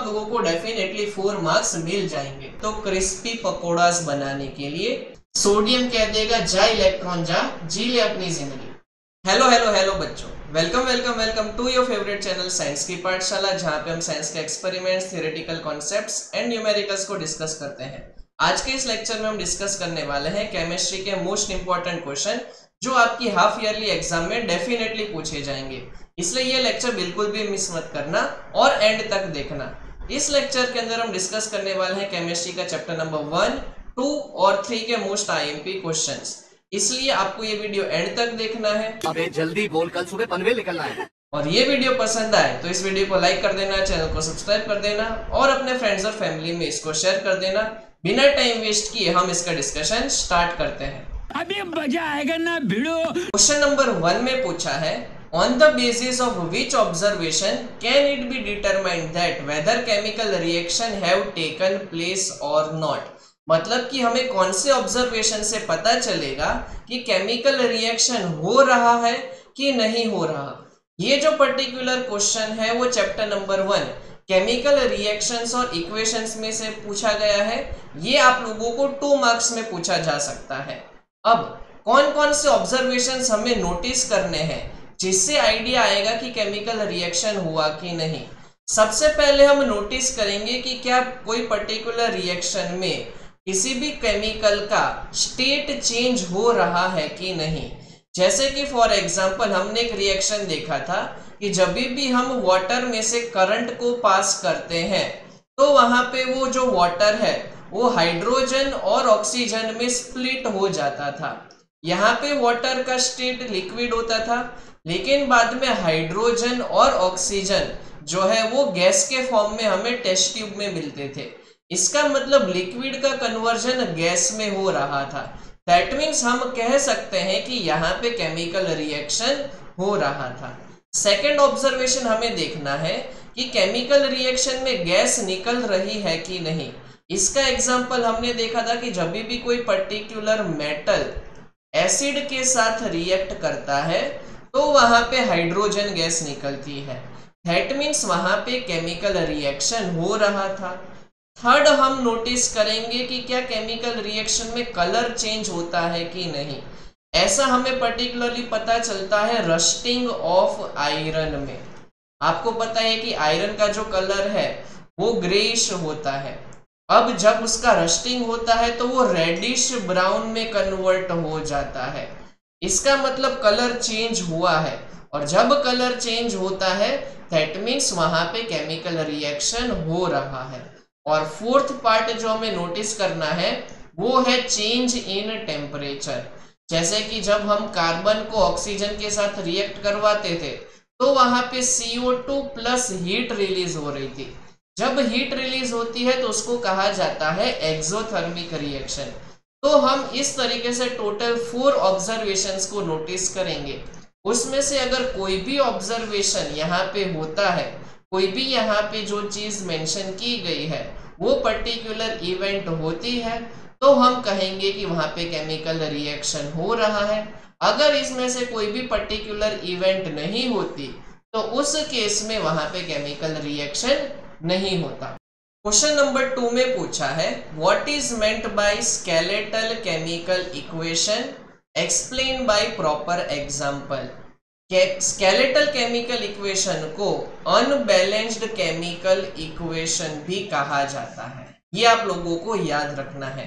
आप लोगों को डेफिनेटली 4 मार्क्स मिल जाएंगे। तो क्रिस्पी पकोड़ास बनाने के लिए सोडियम कह देगा जा इलेक्ट्रॉन जा, जी ले अपनी जिंदगी। हेलो हेलो हेलो बच्चों, welcome welcome welcome to your favourite channel science की पाठशाला, जहां पे हम साइंस के experiments, theoretical concepts and numericals को डिस्कस करते हैं। आज के इस लेक्चर में हम डिस्कस करने वाले हैं केमिस्ट्री के मोस्ट इंपॉर्टेंट क्वेश्चन जो आपकी हाफ ईयरली एग्जाम में डेफिनेटली पूछे जाएंगे। इसलिए ये लेक्चर बिल्कुल भी मिस मत करना और एंड तक देखना। इस लेक्चर के अंदर हम डिस्कस करने वाले हैं केमिस्ट्री का चैप्टर नंबर 1, 2 और 3 के मोस्ट आईएमपी क्वेश्चंस। इसलिए आपको ये वीडियो एंड तक देखना है। अबे जल्दी बोल, कल सुबह पनवेल निकलना है। और ये वीडियो पसंद आए तो इस वीडियो को लाइक कर देना, चैनल को सब्सक्राइब कर देना और अपने फ्रेंड्स और फैमिली में इसको शेयर कर देना। बिना टाइम वेस्ट किए हम इसका डिस्कशन स्टार्ट करते हैं। अभी मजा आएगा ना भिड़ो। क्वेश्चन नंबर 1 में पूछा है, on the basis of which observation can it be determined that whether chemical reaction have taken place और नॉट। मतलब कि हमें कौन से ऑब्जर्वेशन से पता चलेगा कि केमिकल रिएक्शन हो रहा है कि नहीं हो रहा। ये जो पर्टिकुलर क्वेश्चन है वो चैप्टर नंबर 1 केमिकल रिएक्शंस और इक्वेशंस में से पूछा गया है। ये आप लोगों को 2 मार्क्स में पूछा जा सकता है। अब कौन कौन से ऑब्जर्वेशंस हमें नोटिस करने हैं जिससे आइडिया आएगा कि केमिकल रिएक्शन हुआ कि नहीं। सबसे पहले हम नोटिस करेंगे कि क्या कोई पर्टिकुलर रिएक्शन में किसी भी केमिकल का स्टेट चेंज हो रहा है कि नहीं। जैसे कि फॉर एग्जांपल हमने एक रिएक्शन देखा था कि जब भी हम वाटर में से करंट को पास करते हैं तो वहां पे वो जो वाटर है वो हाइड्रोजन और ऑक्सीजन में स्प्लिट हो जाता था। यहाँ पे वाटर का स्टेट लिक्विड होता था, लेकिन बाद में हाइड्रोजन और ऑक्सीजन जो है वो गैस के फॉर्म में हमें टेस्ट ट्यूब में मिलते थे। इसका मतलब लिक्विड का कन्वर्जन गैस में हो रहा था। दैट मीन्स हम कह सकते हैं कि यहाँ पे केमिकल रिएक्शन हो रहा था। सेकेंड ऑब्जर्वेशन हमें देखना है कि केमिकल रिएक्शन में गैस निकल रही है कि नहीं। इसका एग्जाम्पल हमने देखा था कि जब भी कोई पर्टिकुलर मेटल एसिड के साथ रिएक्ट करता है तो वहां पे हाइड्रोजन गैस निकलती है। दैट मीन्स वहां पे केमिकल रिएक्शन हो रहा था। थर्ड हम नोटिस करेंगे कि क्या केमिकल रिएक्शन में कलर चेंज होता है कि नहीं। ऐसा हमें पर्टिकुलरली पता चलता है रस्टिंग ऑफ आयरन में। आपको पता है कि आयरन का जो कलर है वो ग्रेइश होता है। अब जब उसका रस्टिंग होता है तो वो रेडिश ब्राउन में कन्वर्ट हो जाता है। इसका मतलब कलर चेंज हुआ है, और जब कलर चेंज होता है दैट मीन्स वहां पे केमिकल रिएक्शन हो रहा है। और फोर्थ पार्ट जो हमें नोटिस करना है वो है चेंज इन टेम्परेचर। जैसे कि जब हम कार्बन को ऑक्सीजन के साथ रिएक्ट करवाते थे तो वहां पे CO2 प्लस हीट रिलीज हो रही थी। जब हीट रिलीज होती है तो उसको कहा जाता है एक्सोथर्मिक रिएक्शन। तो हम इस तरीके से टोटल 4 ऑब्जर्वेशंस को नोटिस करेंगे। उसमें से अगर कोई भी ऑब्जर्वेशन यहाँ पे होता है, कोई भी यहाँ पे जो चीज मेंशन की गई है वो पर्टिकुलर इवेंट होती है, तो हम कहेंगे कि वहां पे केमिकल रिएक्शन हो रहा है। अगर इसमें से कोई भी पर्टिकुलर इवेंट नहीं होती तो उस केस में वहां पे केमिकल रिएक्शन नहीं होता। क्वेश्चन नंबर 2 में पूछा है, what is meant by skeletal chemical equation, explain by proper example. Skeletal chemical equation को अनबैलेंस्ड केमिकल इक्वेशन भी कहा जाता है। ये आप लोगों को याद रखना है।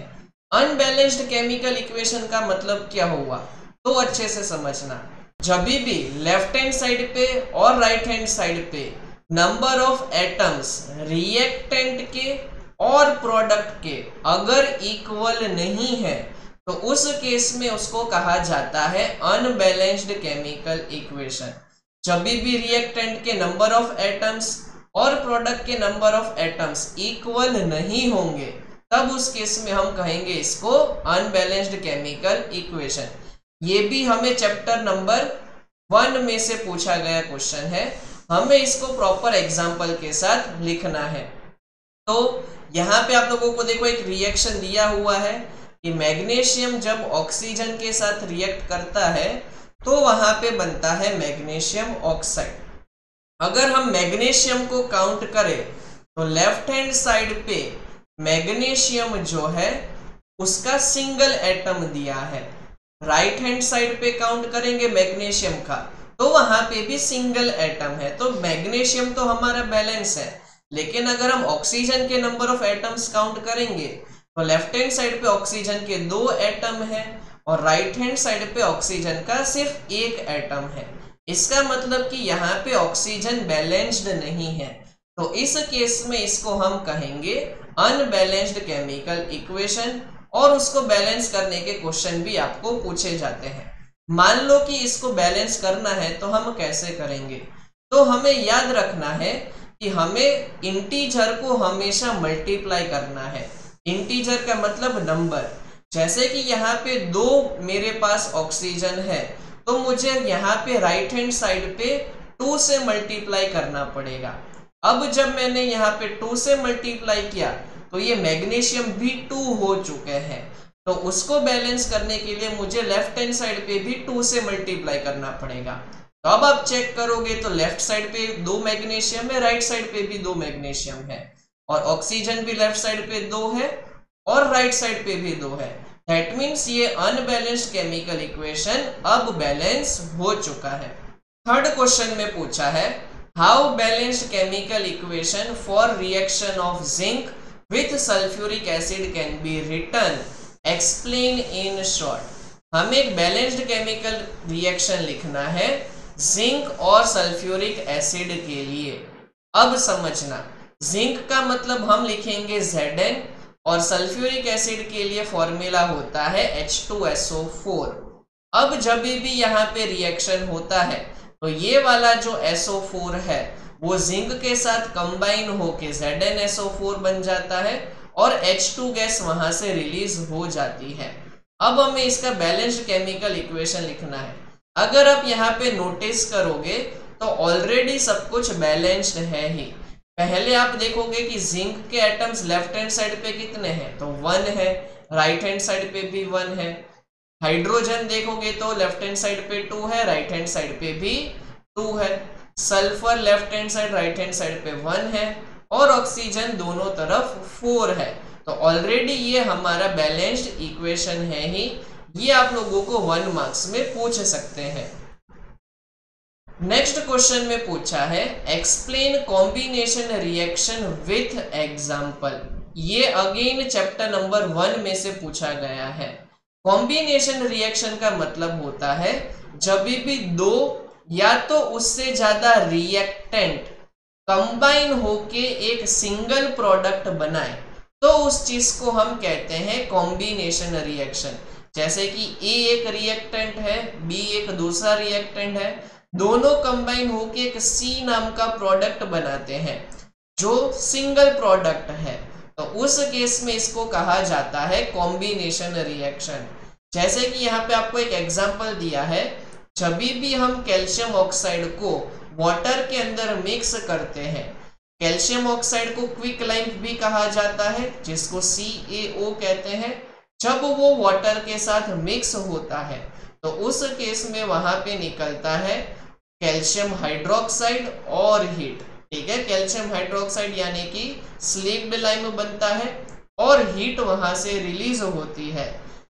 अनबैलेंस्ड केमिकल इक्वेशन का मतलब क्या हुआ तो अच्छे से समझना। जब भी लेफ्ट हैंड साइड पे और राइट हैंड साइड पे नंबर ऑफ एटम्स रिएक्टेंट के और प्रोडक्ट के अगर इक्वल नहीं है तो उस केस में उसको कहा जाता है अनबैलेंस्ड केमिकल इक्वेशन। जब भी रिएक्टेंट के नंबर ऑफ एटम्स और प्रोडक्ट के नंबर ऑफ एटम्स इक्वल नहीं होंगे तब उस केस में हम कहेंगे इसको अनबैलेंस्ड केमिकल इक्वेशन। ये भी हमें चैप्टर नंबर 1 में से पूछा गया क्वेश्चन है। हमें इसको प्रॉपर एग्जाम्पल के साथ लिखना है। तो यहाँ पे आप लोगों को देखो एक रिएक्शन दिया हुआ है कि मैग्नीशियम जब ऑक्सीजन के साथ रिएक्ट करता है तो वहां पे बनता है मैग्नीशियम ऑक्साइड। अगर हम मैग्नीशियम को काउंट करें तो लेफ्ट हैंड साइड पे मैग्नीशियम जो है उसका सिंगल एटम दिया है, राइट हैंड साइड पे काउंट करेंगे मैग्नीशियम का तो वहां पे भी सिंगल एटम है। तो मैग्नीशियम तो हमारा बैलेंस है, लेकिन अगर हम ऑक्सीजन के नंबर ऑफ एटम्स काउंट करेंगे तो लेफ्ट हैंड साइड पे ऑक्सीजन के 2 एटम है और राइट हैंड साइड पे ऑक्सीजन का सिर्फ 1 एटम है। इसका मतलब कि यहाँ पे ऑक्सीजन बैलेंस्ड नहीं है, तो इस केस में इसको हम कहेंगे अनबैलेंस्ड केमिकल इक्वेशन, और उसको बैलेंस करने के क्वेश्चन भी आपको पूछे जाते हैं। मान लो कि इसको बैलेंस करना है तो हम कैसे करेंगे, तो हमें याद रखना है कि हमें इंटीजर को हमेशा मल्टीप्लाई करना है। इंटीजर का मतलब नंबर, जैसे कि यहाँ पे 2 मेरे पास ऑक्सीजन है तो मुझे यहाँ पे राइट हैंड साइड पे 2 से मल्टीप्लाई करना पड़ेगा। अब जब मैंने यहाँ पे 2 से मल्टीप्लाई किया तो ये मैग्नीशियम भी 2 हो चुके हैं, तो उसको बैलेंस करने के लिए मुझे लेफ्ट हैंड साइड पे भी 2 से मल्टीप्लाई करना पड़ेगा। तो अब आप चेक करोगे तो लेफ्ट साइड पे 2 मैग्नीशियम है, राइट साइड पे भी 2 मैग्नीशियम है, और ऑक्सीजन भी लेफ्ट साइड पे 2 है और राइट साइड पे भी 2 है। दैट मीन्स ये अनबैलेंस्ड केमिकल इक्वेशन अब बैलेंस हो चुका है। थर्ड क्वेश्चन में पूछा है how balanced chemical equation for reaction of zinc with sulphuric acid can be written, explain in short. हमें एक बैलेंस्ड केमिकल रिएक्शन लिखना है जिंक और सल्फ्यूरिक एसिड के लिए। अब समझना, जिंक का मतलब हम लिखेंगे Zn और सल्फ्यूरिक एसिड के लिए फॉर्मूला होता है H2SO4। अब जब भी यहाँ पे रिएक्शन होता है तो ये वाला जो SO4 है वो जिंक के साथ कंबाइन होके ZnSO4 बन जाता है और H2 गैस वहां से रिलीज हो जाती है। अब हमें इसका बैलेंस्ड केमिकल इक्वेशन लिखना है। अगर आप यहाँ पे नोटिस करोगे तो ऑलरेडी सब कुछ बैलेंस्ड है ही। पहले आप देखोगे कि जिंक के एटम्स लेफ्ट हैंड साइड पे कितने हैं, तो 1 है, राइट हैंड साइड पे भी 1 है। हाइड्रोजन देखोगे तो लेफ्ट हैंड साइड पे 2 है, राइट हैंड साइड पे भी 2 है। Sulphur left hand side right hand side पे 1 है और ऑक्सीजन दोनों तरफ 4 है। तो ऑलरेडी ये हमारा बैलेंस्ड इक्वेशन है ही। ये आप लोगों को 1 मार्क्स में पूछ सकते हैं। नेक्स्ट क्वेश्चन में पूछा है explain combination reaction with example. ये अगेन चैप्टर नंबर 1 में से पूछा गया है। कॉम्बिनेशन रिएक्शन का मतलब होता है जब भी 2 या तो उससे ज्यादा रिएक्टेंट कंबाइन होके एक सिंगल प्रोडक्ट बनाए तो उस चीज को हम कहते हैं कॉम्बिनेशन रिएक्शन। जैसे कि A एक रिएक्टेंट है, B एक दूसरा रिएक्टेंट है, दोनों कंबाइन होके एक C नाम का प्रोडक्ट बनाते हैं जो सिंगल प्रोडक्ट है, तो उस केस में इसको कहा जाता है कॉम्बिनेशन रिएक्शन। जैसे कि यहाँ पे आपको एक एग्जांपल दिया है, जब भी हम कैल्शियम ऑक्साइड को वाटर के अंदर मिक्स करते हैं, कैल्शियम ऑक्साइड को क्विक लाइम भी कहा जाता है जिसको CaO कहते हैं। जब वो वाटर के साथ मिक्स होता है तो उस केस में वहां पे निकलता है कैल्शियम हाइड्रोक्साइड और हीट। ठीक है, कैल्शियम हाइड्रोक्साइड यानी कि स्लीप्ड लाइम बनता है और हीट वहां से रिलीज होती है,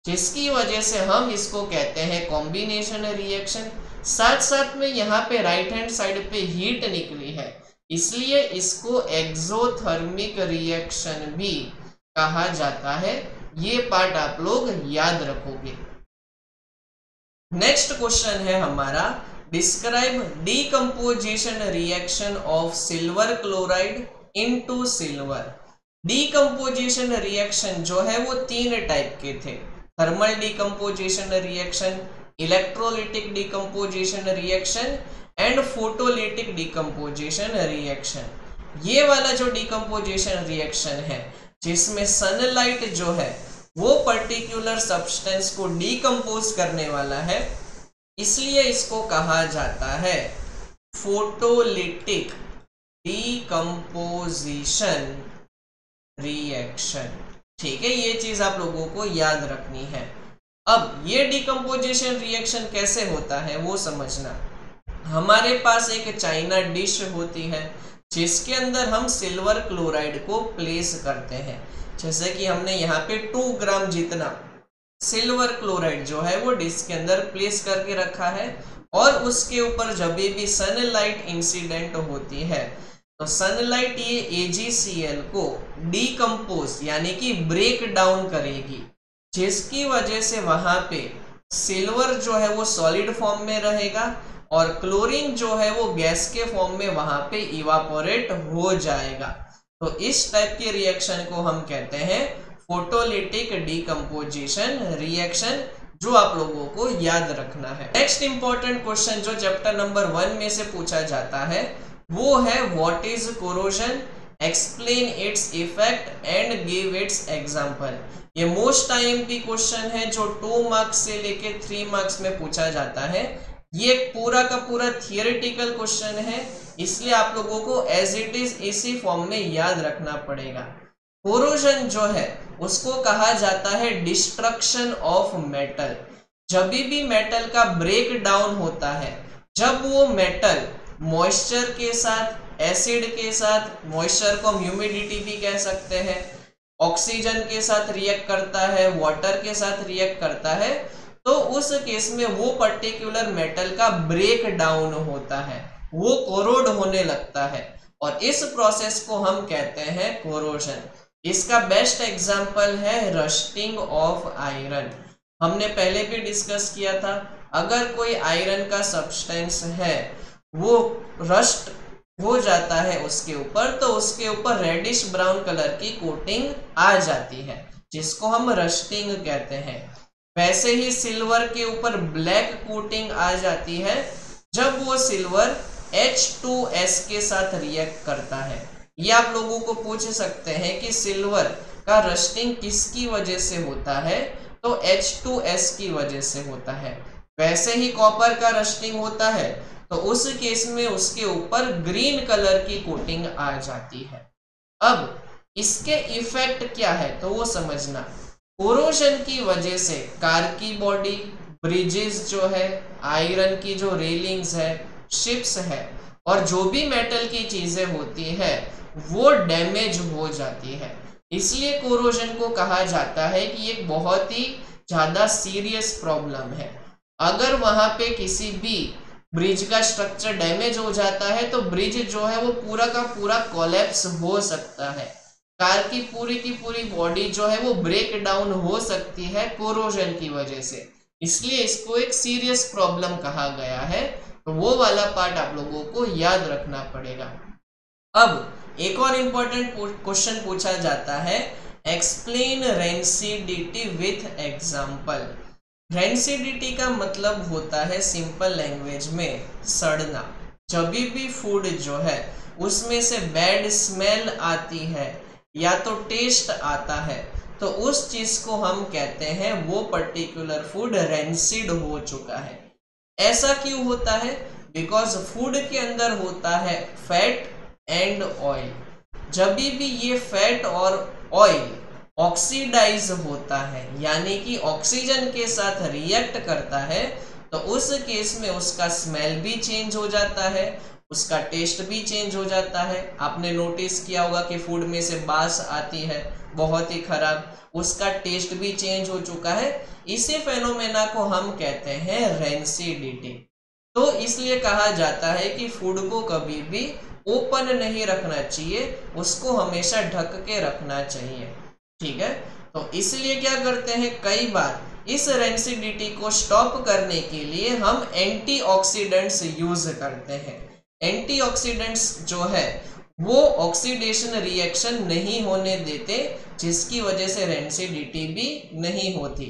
जिसकी वजह से हम इसको कहते हैं कॉम्बिनेशन रिएक्शन। साथ साथ में यहाँ पे राइट हैंड साइड पे हीट निकली है, इसलिए इसको एक्सोथर्मिक रिएक्शन भी कहा जाता है। ये पार्ट आप लोग याद रखोगे। नेक्स्ट क्वेश्चन है हमारा describe decomposition reaction of silver chloride into silver. Decomposition reaction जो है वो 3 टाइप के थे, thermal decomposition reaction, electrolytic decomposition reaction and photolytic decomposition reaction. ये वाला जो डीकंपोजिशन रिएक्शन है जिसमें सनलाइट जो है वो पर्टिकुलर सब्सटेंस को डीकंपोज करने वाला है, इसलिए इसको कहा जाता है फोटोलिटिक डीकंपोजिशन रिएक्शन। ठीक है, ये चीज आप लोगों को याद रखनी है। अब ये डीकंपोजिशन रिएक्शन कैसे होता है वो समझना। हमारे पास एक चाइना डिश होती है जिसके अंदर हम सिल्वर क्लोराइड को प्लेस करते हैं। जैसे कि हमने यहाँ पे 2 ग्राम जितना सिल्वर क्लोराइड जो है वो डिस्क के अंदर प्लेस करके रखा है, और उसके ऊपर जब भी सनलाइट इंसिडेंट होती है तो सनलाइट ये AgCl को डीकम्पोज यानी कि ब्रेक डाउन करेगी, जिसकी वजह से वहां पे सिल्वर जो है वो सॉलिड फॉर्म में रहेगा और क्लोरीन जो है वो गैस के फॉर्म में वहां पे इवापोरेट हो जाएगा। तो इस टाइप के रिएक्शन को हम कहते हैं फोटोलिटिक डीकम्पोजिशन रिएक्शन, जो आप लोगों को याद रखना है। नेक्स्ट इंपॉर्टेंट क्वेश्चन जो चैप्टर नंबर 1 में से पूछा जाता है वो है what is corrosion, explain its effect and give its example. ये मोस्ट IMP क्वेश्चन है जो 2 मार्क्स से लेके 3 मार्क्स में पूछा जाता है। ये पूरा का पूरा थियोरेटिकल क्वेश्चन है, इसलिए आप लोगों को एज इट इज इसी फॉर्म में याद रखना पड़ेगा। कोरोजन जो है उसको कहा जाता है डिस्ट्रक्शन ऑफ मेटल। जब भी मेटल का ब्रेक डाउन होता है, जब वो मेटल मॉइस्चर के साथ, एसिड के साथ, मॉइस्चर को हम ह्यूमिडिटी भी कह सकते हैं, ऑक्सीजन के साथ रिएक्ट करता है, वाटर के साथ रिएक्ट करता है, तो उस केस में वो पर्टिकुलर मेटल का ब्रेक डाउन होता है, वो कोरोड होने लगता है, और इस प्रोसेस को हम कहते हैं कोरोजन। इसका बेस्ट एग्जांपल है रस्टिंग ऑफ आयरन। हमने पहले भी डिस्कस किया था, अगर कोई आयरन का सब्सटेंस है वो रस्ट हो जाता है उसके ऊपर, तो उसके ऊपर रेडिश ब्राउन कलर की कोटिंग आ जाती है, जिसको हम रस्टिंग कहते हैं। वैसे ही सिल्वर के ऊपर ब्लैक कोटिंग आ जाती है जब वो सिल्वर H2S के साथ रिएक्ट करता है। ये आप लोगों को पूछ सकते हैं कि सिल्वर का रस्टिंग किसकी वजह से होता है, तो H2S की वजह से होता है। वैसे ही कॉपर का रस्टिंग होता है तो उस केस में उसके ऊपर ग्रीन कलर की कोटिंग आ जाती है। अब इसके इफेक्ट क्या है तो वो समझना। कोरोजन की वजह से कार की बॉडी, ब्रिजेस जो है, आयरन की जो रेलिंग्स है, शिप्स है, और जो भी मेटल की चीजें होती है वो डैमेज हो जाती है। इसलिए कोरोजन को कहा जाता है कि एक बहुत ही ज्यादा सीरियस प्रॉब्लम है। अगर वहां पे किसी भी ब्रिज का स्ट्रक्चर डैमेज हो जाता है तो ब्रिज जो है वो पूरा का पूरा कोलैप्स हो सकता है। कार की पूरी बॉडी जो है वो ब्रेक डाउन हो सकती है कोरोजन की वजह से, इसलिए इसको एक सीरियस प्रॉब्लम कहा गया है। तो वो वाला पार्ट आप लोगों को याद रखना पड़ेगा। अब एक और इम्पोर्टेंट क्वेश्चन पूछा जाता है, explain rancidity with example. Rancidity का मतलब होता है सिंपल लैंग्वेज में सड़ना। जब भी फूड जो है उसमें से बैड स्मेल आती है या तो टेस्ट आता है, तो उस चीज को हम कहते हैं वो पर्टिकुलर फूड रेंसिड हो चुका है। ऐसा क्यों होता है? बिकॉज फूड के अंदर होता है फैट एंड ऑयल। जब भी ये फैट और ऑयल ऑक्सीडाइज होता है यानी कि ऑक्सीजन के साथ रिएक्ट करता है, तो उस केस में उसका स्मेल भी चेंज हो जाता है, उसका टेस्ट भी चेंज हो जाता है। आपने नोटिस किया होगा कि फूड में से बास आती है बहुत ही खराब, उसका टेस्ट भी चेंज हो चुका है। इसी फेनोमेना को हम कहते हैं रेंसिडिटी। तो इसलिए कहा जाता है कि फूड को कभी भी ओपन नहीं रखना चाहिए, उसको हमेशा ढक के रखना चाहिए। ठीक है, तो इसलिए क्या करते हैं, कई बार इस रेंसिडिटी को स्टॉप करने के लिए हम एंटीऑक्सीडेंट्स यूज करते हैं। एंटीऑक्सीडेंट्स जो है वो ऑक्सीडेशन रिएक्शन नहीं होने देते, जिसकी वजह से रेंसिडिटी भी नहीं होती।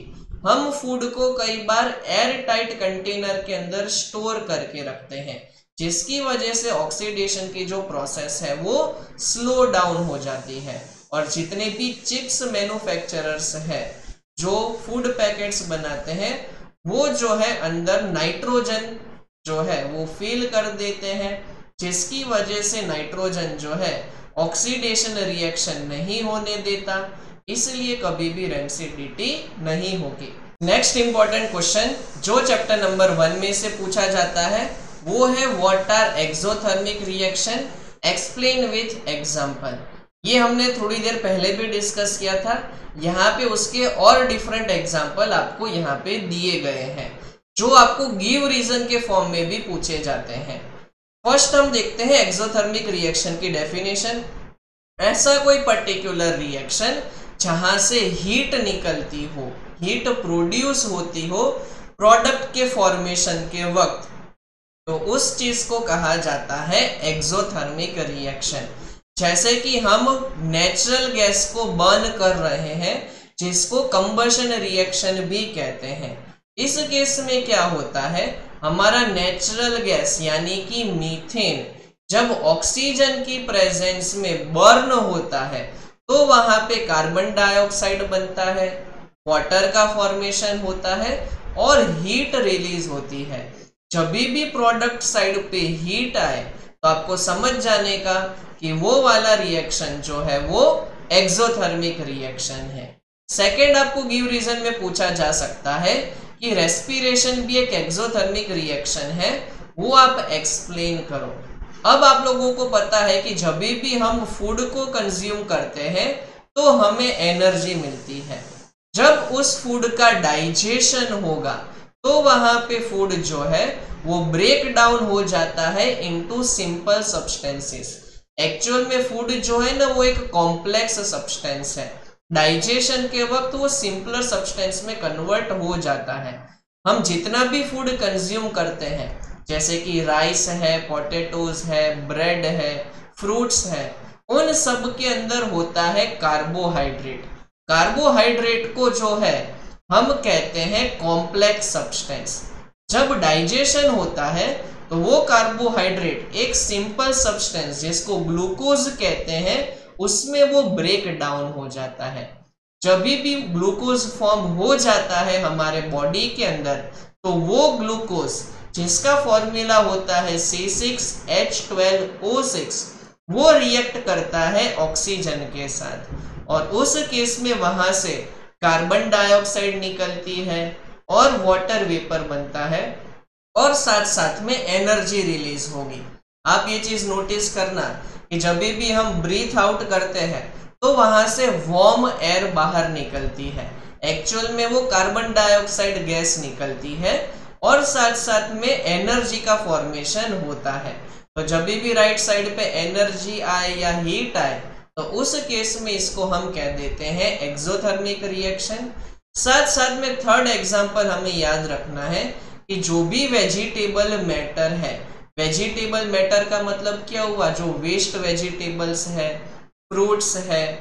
हम फूड को कई बार एयर टाइट कंटेनर के अंदर स्टोर करके रखते हैं, जिसकी वजह से ऑक्सीडेशन की जो प्रोसेस है वो स्लो डाउन हो जाती है। और जितने भी चिप्स मैन्युफैक्चरर्स है जो फूड पैकेट्स बनाते हैं, वो जो है अंदर नाइट्रोजन जो है वो फिल कर देते हैं, जिसकी वजह से नाइट्रोजन जो है ऑक्सीडेशन रिएक्शन नहीं होने देता, इसलिए कभी भी रेंसिडिटी नहीं होगी। नेक्स्ट इंपॉर्टेंट क्वेश्चन जो चैप्टर नंबर 1 में से पूछा जाता है वो है what are exothermic reaction, explain with example. ये हमने थोड़ी देर पहले भी डिस्कस किया था। यहाँ पे उसके और डिफरेंट एग्जाम्पल आपको यहाँ पे दिए गए हैं जो आपको गिव रीजन के फॉर्म में भी पूछे जाते हैं। फर्स्ट हम देखते हैं एक्सोथर्मिक रिएक्शन की डेफिनेशन। ऐसा कोई पर्टिकुलर रिएक्शन जहां से हीट निकलती हो, हीट प्रोड्यूस होती हो प्रोडक्ट के फॉर्मेशन के वक्त, तो उस चीज को कहा जाता है एक्सोथर्मिक रिएक्शन। जैसे कि हम नेचुरल गैस को बर्न कर रहे हैं जिसको कंबशन रिएक्शन भी कहते हैं। इस केस में क्या होता है, हमारा नेचुरल गैस यानी कि मीथेन जब ऑक्सीजन की प्रेजेंस में बर्न होता है तो वहां पे कार्बन डाइऑक्साइड बनता है, वाटर का फॉर्मेशन होता है और हीट रिलीज होती है। जब भी प्रोडक्ट साइड पे हीट आए तो आपको समझ जाने का कि वो वाला रिएक्शन जो है वो एक्सोथर्मिक रिएक्शन है। सेकेंड आपको गिव रीजन में पूछा जा सकता है कि रेस्पिरेशन भी एक एक्सोथर्मिक रिएक्शन है, वो आप एक्सप्लेन करो। अब आप लोगों को पता है कि जब भी हम फूड को कंज्यूम करते हैं तो हमें एनर्जी मिलती है। जब उस फूड का डाइजेशन होगा तो वहां पे फूड जो है वो ब्रेक डाउन हो जाता है इनटू सिंपल सब्सटेंसेस। एक्चुअल में फूड जो है ना वो एक कॉम्प्लेक्स सब्सटेंस है, डाइजेशन के वक्त वो सिंपलर सब्सटेंस में कन्वर्ट हो जाता है। हम जितना भी फूड कंज्यूम करते हैं जैसे कि राइस है, पोटैटोज है, ब्रेड है, फ्रूट्स है, उन सब के अंदर होता है कार्बोहाइड्रेट। कार्बोहाइड्रेट को जो है हम कहते हैं कॉम्प्लेक्स सब्सटेंस। जब डाइजेशन होता है तो वो कार्बोहाइड्रेट एक सिंपल सब्सटेंस जिसको ग्लूकोज कहते हैं उसमें वो ब्रेक डाउन हो जाता है। जब भी ग्लूकोज फॉर्म हो जाता है हमारे बॉडी के अंदर तो वो ग्लूकोज जिसका फॉर्मूला होता है C6H12O6 वो रिएक्ट करता है ऑक्सीजन के साथ और उस केस में वहां से कार्बन डाइऑक्साइड निकलती है और वाटर वेपर बनता है और साथ साथ में एनर्जी रिलीज होगी। आप ये चीज नोटिस करना कि जब भी हम ब्रीथ आउट करते हैं तो वहां से वार्म एयर बाहर निकलती है, एक्चुअल में वो कार्बन डाइऑक्साइड गैस निकलती है और साथ साथ में एनर्जी का फॉर्मेशन होता है। तो जब भी राइट साइड पे एनर्जी आए या हीट आए तो उस केस में इसको हम कह देते हैं एक्सोथर्मिक रिएक्शन। साथ साथ में थर्ड एग्जांपल हमें याद रखना है कि जो भी वेजिटेबल मैटर है, वेजिटेबल मैटर का मतलब क्या हुआ, जो वेस्ट वेजिटेबल्स है, फ्रूट्स है,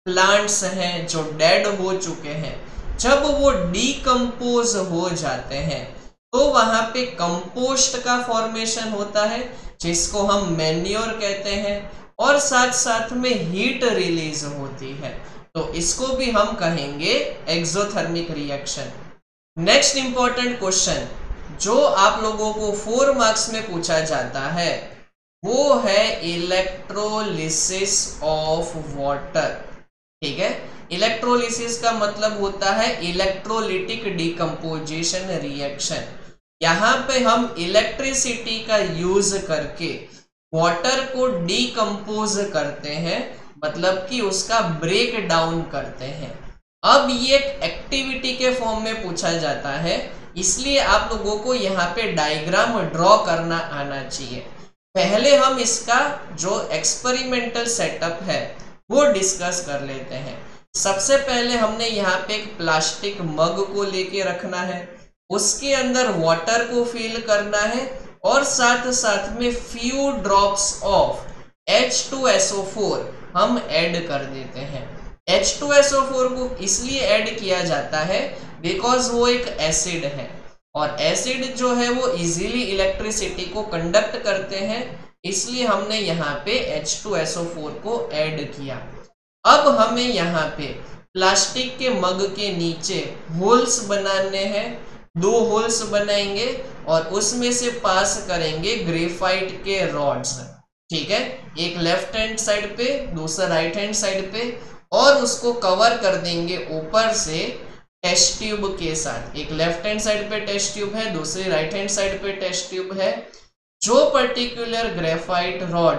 प्लांट्स हैं जो डेड हो चुके हैं, जब वो डीकम्पोज हो जाते हैं तो वहां पे कंपोस्ट का फॉर्मेशन होता है जिसको हम मैन्योर कहते हैं और साथ साथ में हीट रिलीज होती है, तो इसको भी हम कहेंगे exothermic reaction. Next important question जो आप लोगों को 4 मार्क्स में पूछा जाता है वो है इलेक्ट्रोलिसिस ऑफ वाटर। ठीक है, इलेक्ट्रोलिसिस का मतलब होता है इलेक्ट्रोलिटिक डिकम्पोजिशन रिएक्शन। यहाँ पे हम इलेक्ट्रिसिटी का यूज करके वाटर को डिकम्पोज करते हैं, मतलब कि उसका ब्रेक डाउन करते हैं। अब ये एक्टिविटी के फॉर्म में पूछा जाता है, इसलिए आप लोगों को यहाँ पे डायग्राम ड्रॉ करना आना चाहिए। पहले हम इसका जो एक्सपेरिमेंटल सेटअप है वो डिस्कस कर लेते हैं। सबसे पहले हमने यहाँ पे एक प्लास्टिक मग को लेके रखना है, उसके अंदर वाटर को फिल करना है और साथ साथ में फ्यू ड्रॉप्स ऑफ H2SO4 हम ऐड कर देते हैं। H2SO4 को इसलिए ऐड किया जाता है बिकॉज वो एक एसिड है और एसिड जो है वो इजीली इलेक्ट्रिसिटी को कंडक्ट करते हैं, इसलिए हमने यहाँ पे H2SO4 को ऐड किया। अब हमें यहाँ पे प्लास्टिक के मग के नीचे होल्स बनाने हैं, 2 होल्स बनाएंगे और उसमें से पास करेंगे ग्रेफाइट के रॉड्स। ठीक है, एक लेफ्ट हैंड साइड पे, दूसरा राइट हैंड साइड पे, और उसको कवर कर देंगे ऊपर से टेस्ट ट्यूब के साथ। एक लेफ्ट हैंड साइड पे टेस्ट ट्यूब है, दूसरी राइट हैंड साइड पे टेस्ट ट्यूब है। जो particular graphite rod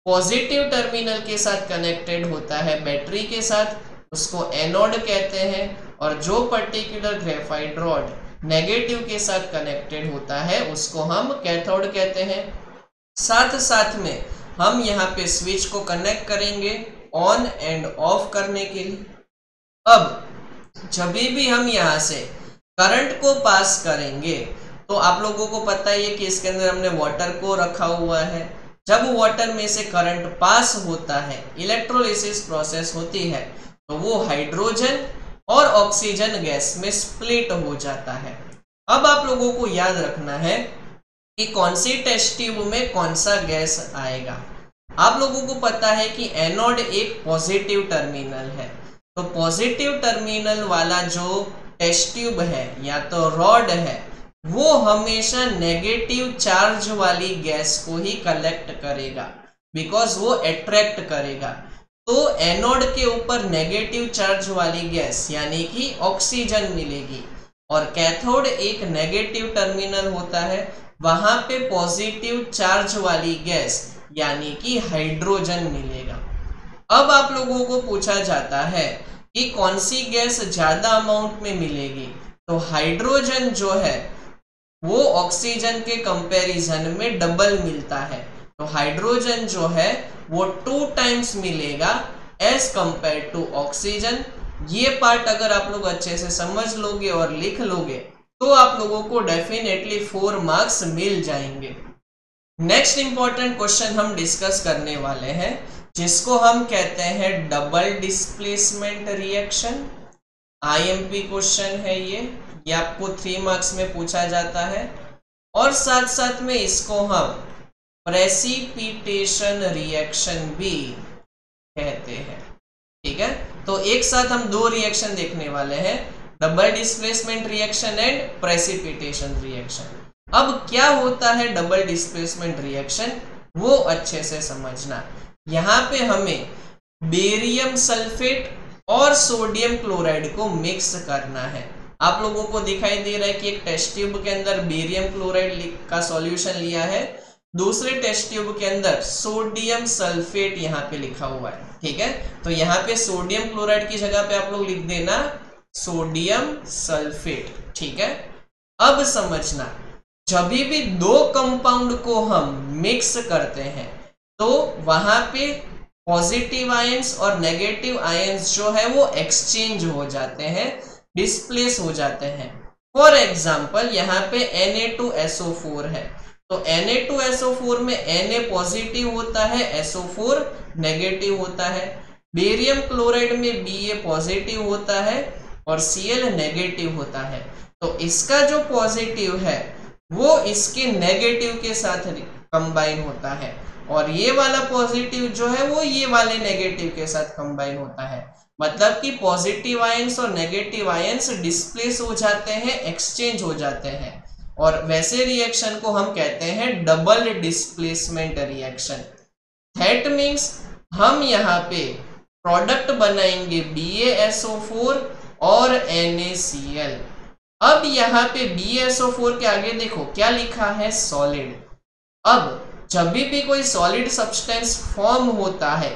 positive terminal के साथ कनेक्टेड होता है बैटरी के साथ, उसको एनोड कहते हैं, और जो पर्टिकुलर ग्रेफाइट रॉड नेगेटिव के साथ कनेक्टेड होता है उसको हम कैथोड कहते हैं। साथ साथ में हम यहाँ पे स्विच को कनेक्ट करेंगे ऑन एंड ऑफ करने के लिए। अब जब भी हम यहाँ से करंट को पास करेंगे तो आप लोगों को पता ही है कि इसके अंदर हमने वाटर को रखा हुआ है। जब वाटर में से करंट पास होता है, इलेक्ट्रोलिसिस प्रोसेस होती है, तो वो हाइड्रोजन और ऑक्सीजन गैस में स्प्लिट हो जाता है। अब आप लोगों को याद रखना है कि कौन सी टेस्ट ट्यूब में कौन सा गैस आएगा। आप लोगों को पता है कि एनोड एक पॉजिटिव टर्मिनल है, तो पॉजिटिव टर्मिनल वाला जो टेस्ट ट्यूब है या तो रॉड है, वो हमेशा नेगेटिव चार्ज वाली गैस को ही कलेक्ट करेगा, बिकॉज वो अट्रैक्ट करेगा। तो एनोड के ऊपर नेगेटिव चार्ज वाली गैस यानी कि ऑक्सीजन मिलेगी, और कैथोड एक नेगेटिव टर्मिनल होता है, वहां पे पॉजिटिव चार्ज वाली गैस यानी कि हाइड्रोजन मिलेगा। अब आप लोगों को पूछा जाता है कि कौन सी गैस ज्यादा अमाउंट में मिलेगी, तो हाइड्रोजन जो है वो ऑक्सीजन के कंपैरिजन में डबल मिलता है, तो हाइड्रोजन जो है वो 2 टाइम्स मिलेगा एज कंपेयर टू ऑक्सीजन। ये पार्ट अगर आप लोग अच्छे से समझ लोगे और लिख लोगे तो आप लोगों को डेफिनेटली 4 मार्क्स मिल जाएंगे। नेक्स्ट इंपॉर्टेंट क्वेश्चन हम डिस्कस करने वाले हैं, जिसको हम कहते हैं double displacement reaction. IMP question है ये आपको 3 मार्क्स में पूछा जाता है, और साथ साथ में इसको हम प्रेसिपिटेशन रिएक्शन भी कहते हैं। ठीक है, तो एक साथ हम 2 रिएक्शन देखने वाले हैं, double displacement reaction and precipitation reaction. अब क्या होता है डबल डिस्प्लेसमेंट रिएक्शन, वो अच्छे से समझना। यहाँ पे हमें बेरियम सल्फेट और सोडियम क्लोराइड को मिक्स करना है। आप लोगों को दिखाई दे रहा है कि एक टेस्ट ट्यूब के अंदर बेरियम क्लोराइड का सॉल्यूशन लिया है, दूसरे टेस्ट ट्यूब के अंदर सोडियम सल्फेट यहाँ पे लिखा हुआ है। ठीक है, तो यहाँ पे सोडियम क्लोराइड की जगह पे आप लोग लिख देना सोडियम सल्फेट। ठीक है, अब समझना, जब भी 2 कंपाउंड को हम मिक्स करते हैं तो वहां पे पॉजिटिव आयंस और नेगेटिव आयंस जो है वो एक्सचेंज हो जाते हैं, डिस्प्लेस हो जाते हैं। फॉर एग्जाम्पल यहाँ पे Na2SO4 है, तो Na2SO4 में Na पॉजिटिव होता है, SO4 नेगेटिव होता है। बेरियम क्लोराइड में Ba पॉजिटिव होता है और Cl नेगेटिव होता है। तो इसका जो पॉजिटिव है वो इसके नेगेटिव के साथ कंबाइन होता है, और ये वाला पॉजिटिव जो है वो ये वाले नेगेटिव के साथ कंबाइन होता है। मतलब कि पॉजिटिव आयंस और नेगेटिव आयंस डिस्प्लेस हो जाते हैं, एक्सचेंज हो जाते हैं, और वैसे रिएक्शन को हम कहते हैं double displacement reaction. That means हम यहाँ पे प्रोडक्ट बनाएंगे BaSO4 और NaCl। अब यहाँ पे BaSO4 के आगे देखो क्या लिखा है, सॉलिड। अब जब भी कोई सॉलिड सब्सटेंस फॉर्म होता है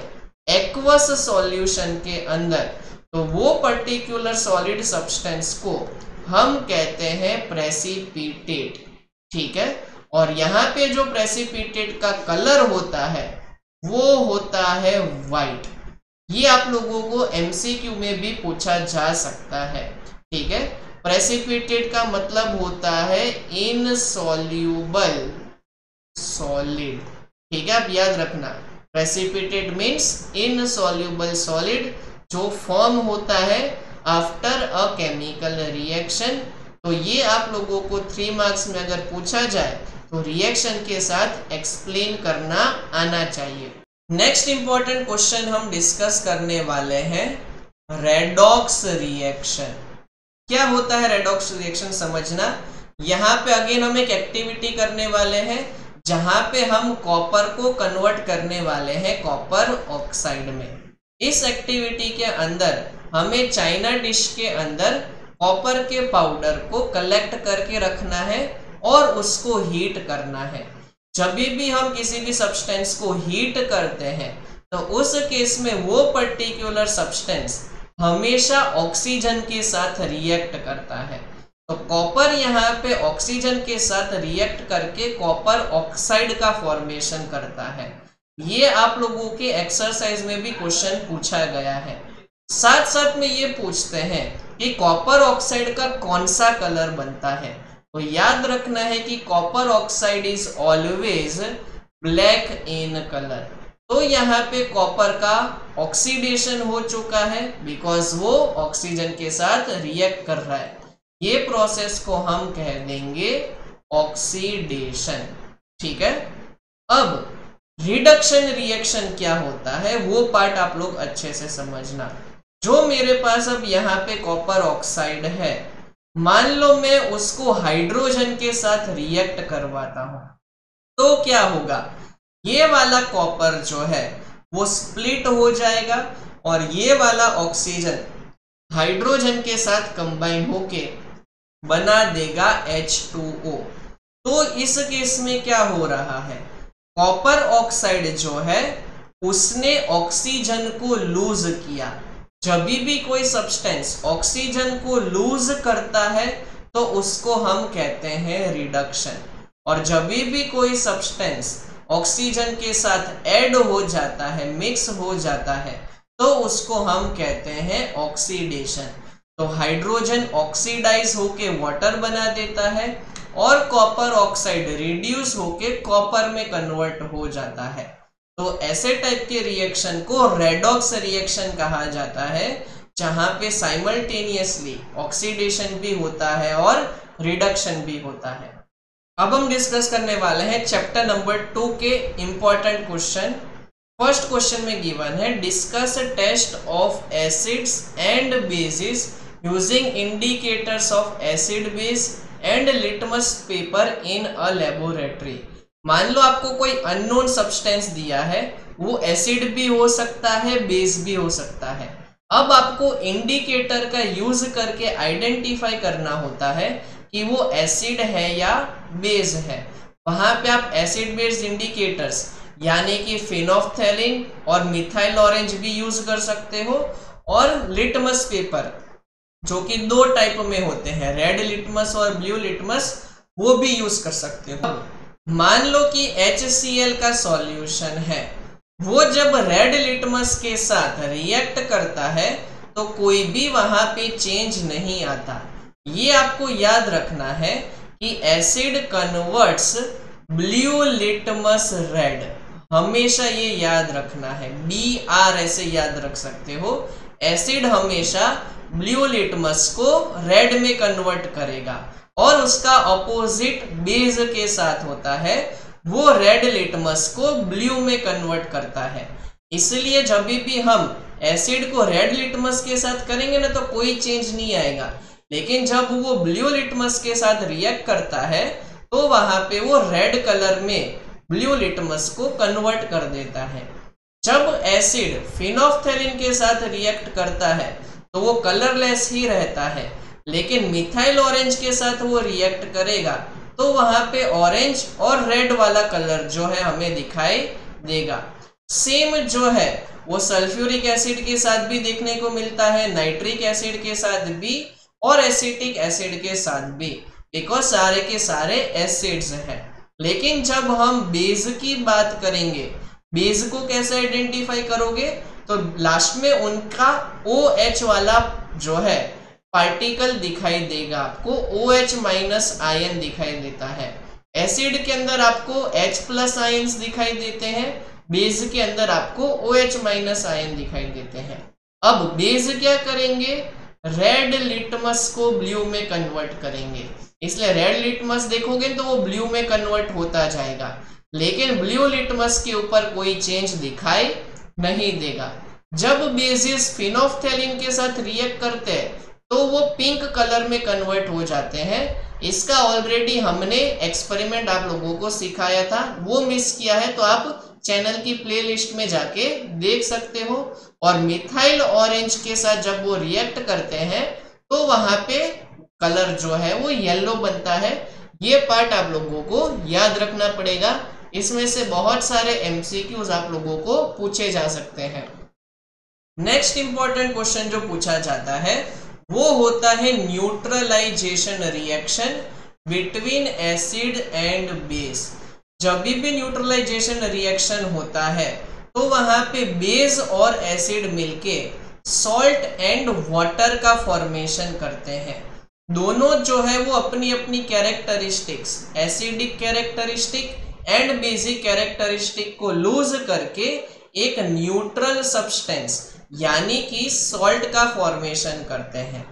एक्वस सॉल्यूशन के अंदर, तो वो पर्टिकुलर सॉलिड सब्सटेंस को हम कहते हैं प्रेसिपिटेट। ठीक है, और यहाँ पे जो प्रेसिपिटेट का कलर होता है वो होता है व्हाइट। ये आप लोगों को MCQ में भी पूछा जा सकता है। ठीक है, प्रेसिपिटेट का मतलब होता है इनसॉल्यूबल सॉलिड। ठीक है, आप याद रखना, प्रेसिपिटेट मीन्स इनसॉल्यूबल सॉलिड जो फॉर्म होता है आफ्टर अ केमिकल रिएक्शन। तो ये आप लोगों को 3 मार्क्स में अगर पूछा जाए तो रिएक्शन के साथ एक्सप्लेन करना आना चाहिए। नेक्स्ट इंपॉर्टेंट क्वेश्चन हम डिस्कस करने वाले हैं रेडॉक्स रिएक्शन। क्या होता है रेडॉक्स रिएक्शन समझना। यहाँ पे अगेन हम एक एक्टिविटी करने वाले हैं जहां पे हम कॉपर को कन्वर्ट करने वाले हैं कॉपर ऑक्साइड में। इस एक्टिविटी के अंदर हमें चाइना डिश के अंदर कॉपर के पाउडर को कलेक्ट करके रखना है और उसको हीट करना है। जब भी हम किसी भी सब्सटेंस को हीट करते हैं तो उस केस में वो पर्टिकुलर सब्सटेंस हमेशा ऑक्सीजन के साथ रिएक्ट करता है। तो कॉपर यहाँ पे ऑक्सीजन के साथ रिएक्ट करके कॉपर ऑक्साइड का फॉर्मेशन करता है। ये आप लोगों के एक्सरसाइज में भी क्वेश्चन पूछा गया है। साथ साथ में ये पूछते हैं कि कॉपर ऑक्साइड का कौन सा कलर बनता है। तो याद रखना है कि copper oxide is always black in colour. तो यहाँ पे कॉपर का ऑक्सीडेशन हो चुका है बिकॉज वो ऑक्सीजन के साथ रिएक्ट कर रहा है। ये प्रोसेस को हम कह देंगे ऑक्सीडेशन। ठीक है, अब रिडक्शन रिएक्शन क्या होता है वो पार्ट आप लोग अच्छे से समझना। जो मेरे पास अब यहाँ पे कॉपर ऑक्साइड है, मान लो मैं उसको हाइड्रोजन के साथ रिएक्ट करवाता हूं तो क्या होगा, ये वाला कॉपर जो है वो स्प्लिट हो जाएगा और ये वाला ऑक्सीजन हाइड्रोजन के साथ कंबाइन होके बना देगा H2O। तो इस केस में क्या हो रहा है, कॉपर ऑक्साइड जो है उसने ऑक्सीजन को लूज किया। जब भी कोई सब्सटेंस ऑक्सीजन को लूज करता है तो उसको हम कहते हैं रिडक्शन, और जब भी कोई सब्सटेंस ऑक्सीजन के साथ ऐड हो जाता है, मिक्स हो जाता है, तो उसको हम कहते हैं ऑक्सीडेशन। तो हाइड्रोजन ऑक्सीडाइज होके वाटर बना देता है और कॉपर ऑक्साइड रिड्यूस होके कॉपर में कन्वर्ट हो जाता है। तो ऐसे टाइप के रिएक्शन को रेडॉक्स रिएक्शन कहा जाता है, जहां पे साइमल्टेनियसली ऑक्सीडेशन भी होता है और रिडक्शन भी होता है। अब हम डिस्कस करने वाले हैं चैप्टर नंबर 2 के इंपॉर्टेंट क्वेश्चन। फर्स्ट क्वेश्चन में गिवन है discuss test of acids and bases using indicators of acid base and litmus paper in a laboratory. मान लो आपको कोई अननोन सब्सटेंस दिया है, वो एसिड भी हो सकता है, बेस भी हो सकता है। अब आपको इंडिकेटर का यूज करके आइडेंटिफाई करना होता है कि वो एसिड है या बेस है। वहां पे आप एसिड बेस इंडिकेटर्स यानी कि फिनोफ्थैलिन और मिथाइल ऑरेंज भी यूज कर सकते हो, और लिटमस पेपर जो कि 2 टाइप में होते हैं, रेड लिटमस और ब्लू लिटमस, वो भी यूज कर सकते हो। मान लो कि HCl का सॉल्यूशन है, वो जब रेड लिटमस के साथ रिएक्ट करता है तो कोई भी वहां पे चेंज नहीं आता। ये आपको याद रखना है कि acid converts blue litmus red, हमेशा ये याद रखना है, BR ऐसे याद रख सकते हो। एसिड हमेशा ब्लू लिटमस को रेड में कन्वर्ट करेगा और उसका ऑपोजिट बेस के साथ होता है, वो रेड लिटमस को ब्लू में कन्वर्ट करता है। इसलिए जब भी हम एसिड को रेड लिटमस के साथ करेंगे ना तो कोई चेंज नहीं आएगा, लेकिन जब वो ब्लू लिटमस के साथ रिएक्ट करता है तो वहां पे वो रेड कलर में ब्लू लिटमस को कन्वर्ट कर देता है। जब एसिड फिनोफ्थैलिन के साथ रिएक्ट करता है तो वो कलरलेस ही रहता है, लेकिन मिथाइल ऑरेंज के साथ वो रिएक्ट करेगा तो वहां पे ऑरेंज और रेड वाला कलर जो है हमें दिखाई देगा। सेम जो है वो सल्फ्यूरिक एसिड के साथ भी देखने को मिलता है, नाइट्रिक एसिड के साथ भी और एसिटिक एसिड के साथ भी, बिकॉज सारे के सारे एसिड्स हैं। लेकिन जब हम बेस की बात करेंगे, बेस को कैसे आइडेंटिफाई करोगे, तो लास्ट में उनका OH वाला जो है पार्टिकल दिखाई देगा, आपको OH माइनस आयन दिखाई देता है। एसिड के अंदर आपको H प्लस आयन्स दिखाई देते हैं, बेस के अंदर आपको OH माइनस आयन दिखाई देते हैं। अब बेस क्या करेंगे, रेड लिटमस को ब्लू में कन्वर्ट करेंगे, इसलिए रेड लिटमस देखोगे तो वो ब्लू में कन्वर्ट होता जाएगा, लेकिन ब्लू लिटमस के ऊपर कोई चेंज दिखाई नहीं देगा। जब बेसिस फिनोफ्थैलिन के साथ रिएक्ट करते हैं तो वो पिंक कलर में कन्वर्ट हो जाते हैं। इसका ऑलरेडी हमने एक्सपेरिमेंट आप लोगों को सिखाया था, वो मिस किया है तो आप चैनल की प्लेलिस्ट में जाके देख सकते हो। और मिथाइल ऑरेंज के साथ जब वो रिएक्ट करते हैं तो वहां पे कलर जो है वो येलो बनता है। ये पार्ट आप लोगों को याद रखना पड़ेगा। इसमें से बहुत सारे एमसीक्यूज आप लोगों को पूछे जा सकते हैं। नेक्स्ट इंपॉर्टेंट क्वेश्चन जो पूछा जाता है वो होता है neutralisation reaction between acid and base. जब भी न्यूट्रलाइजेशन रिएक्शन होता है तो वहां पे बेस और एसिड मिलके सॉल्ट एंड वाटर का फॉर्मेशन करते हैं। दोनों जो है वो अपनी अपनी characteristics, acidic characteristic and basic characteristic को लूज करके एक न्यूट्रल सब्सटेंस यानी कि सॉल्ट का फॉर्मेशन करते हैं।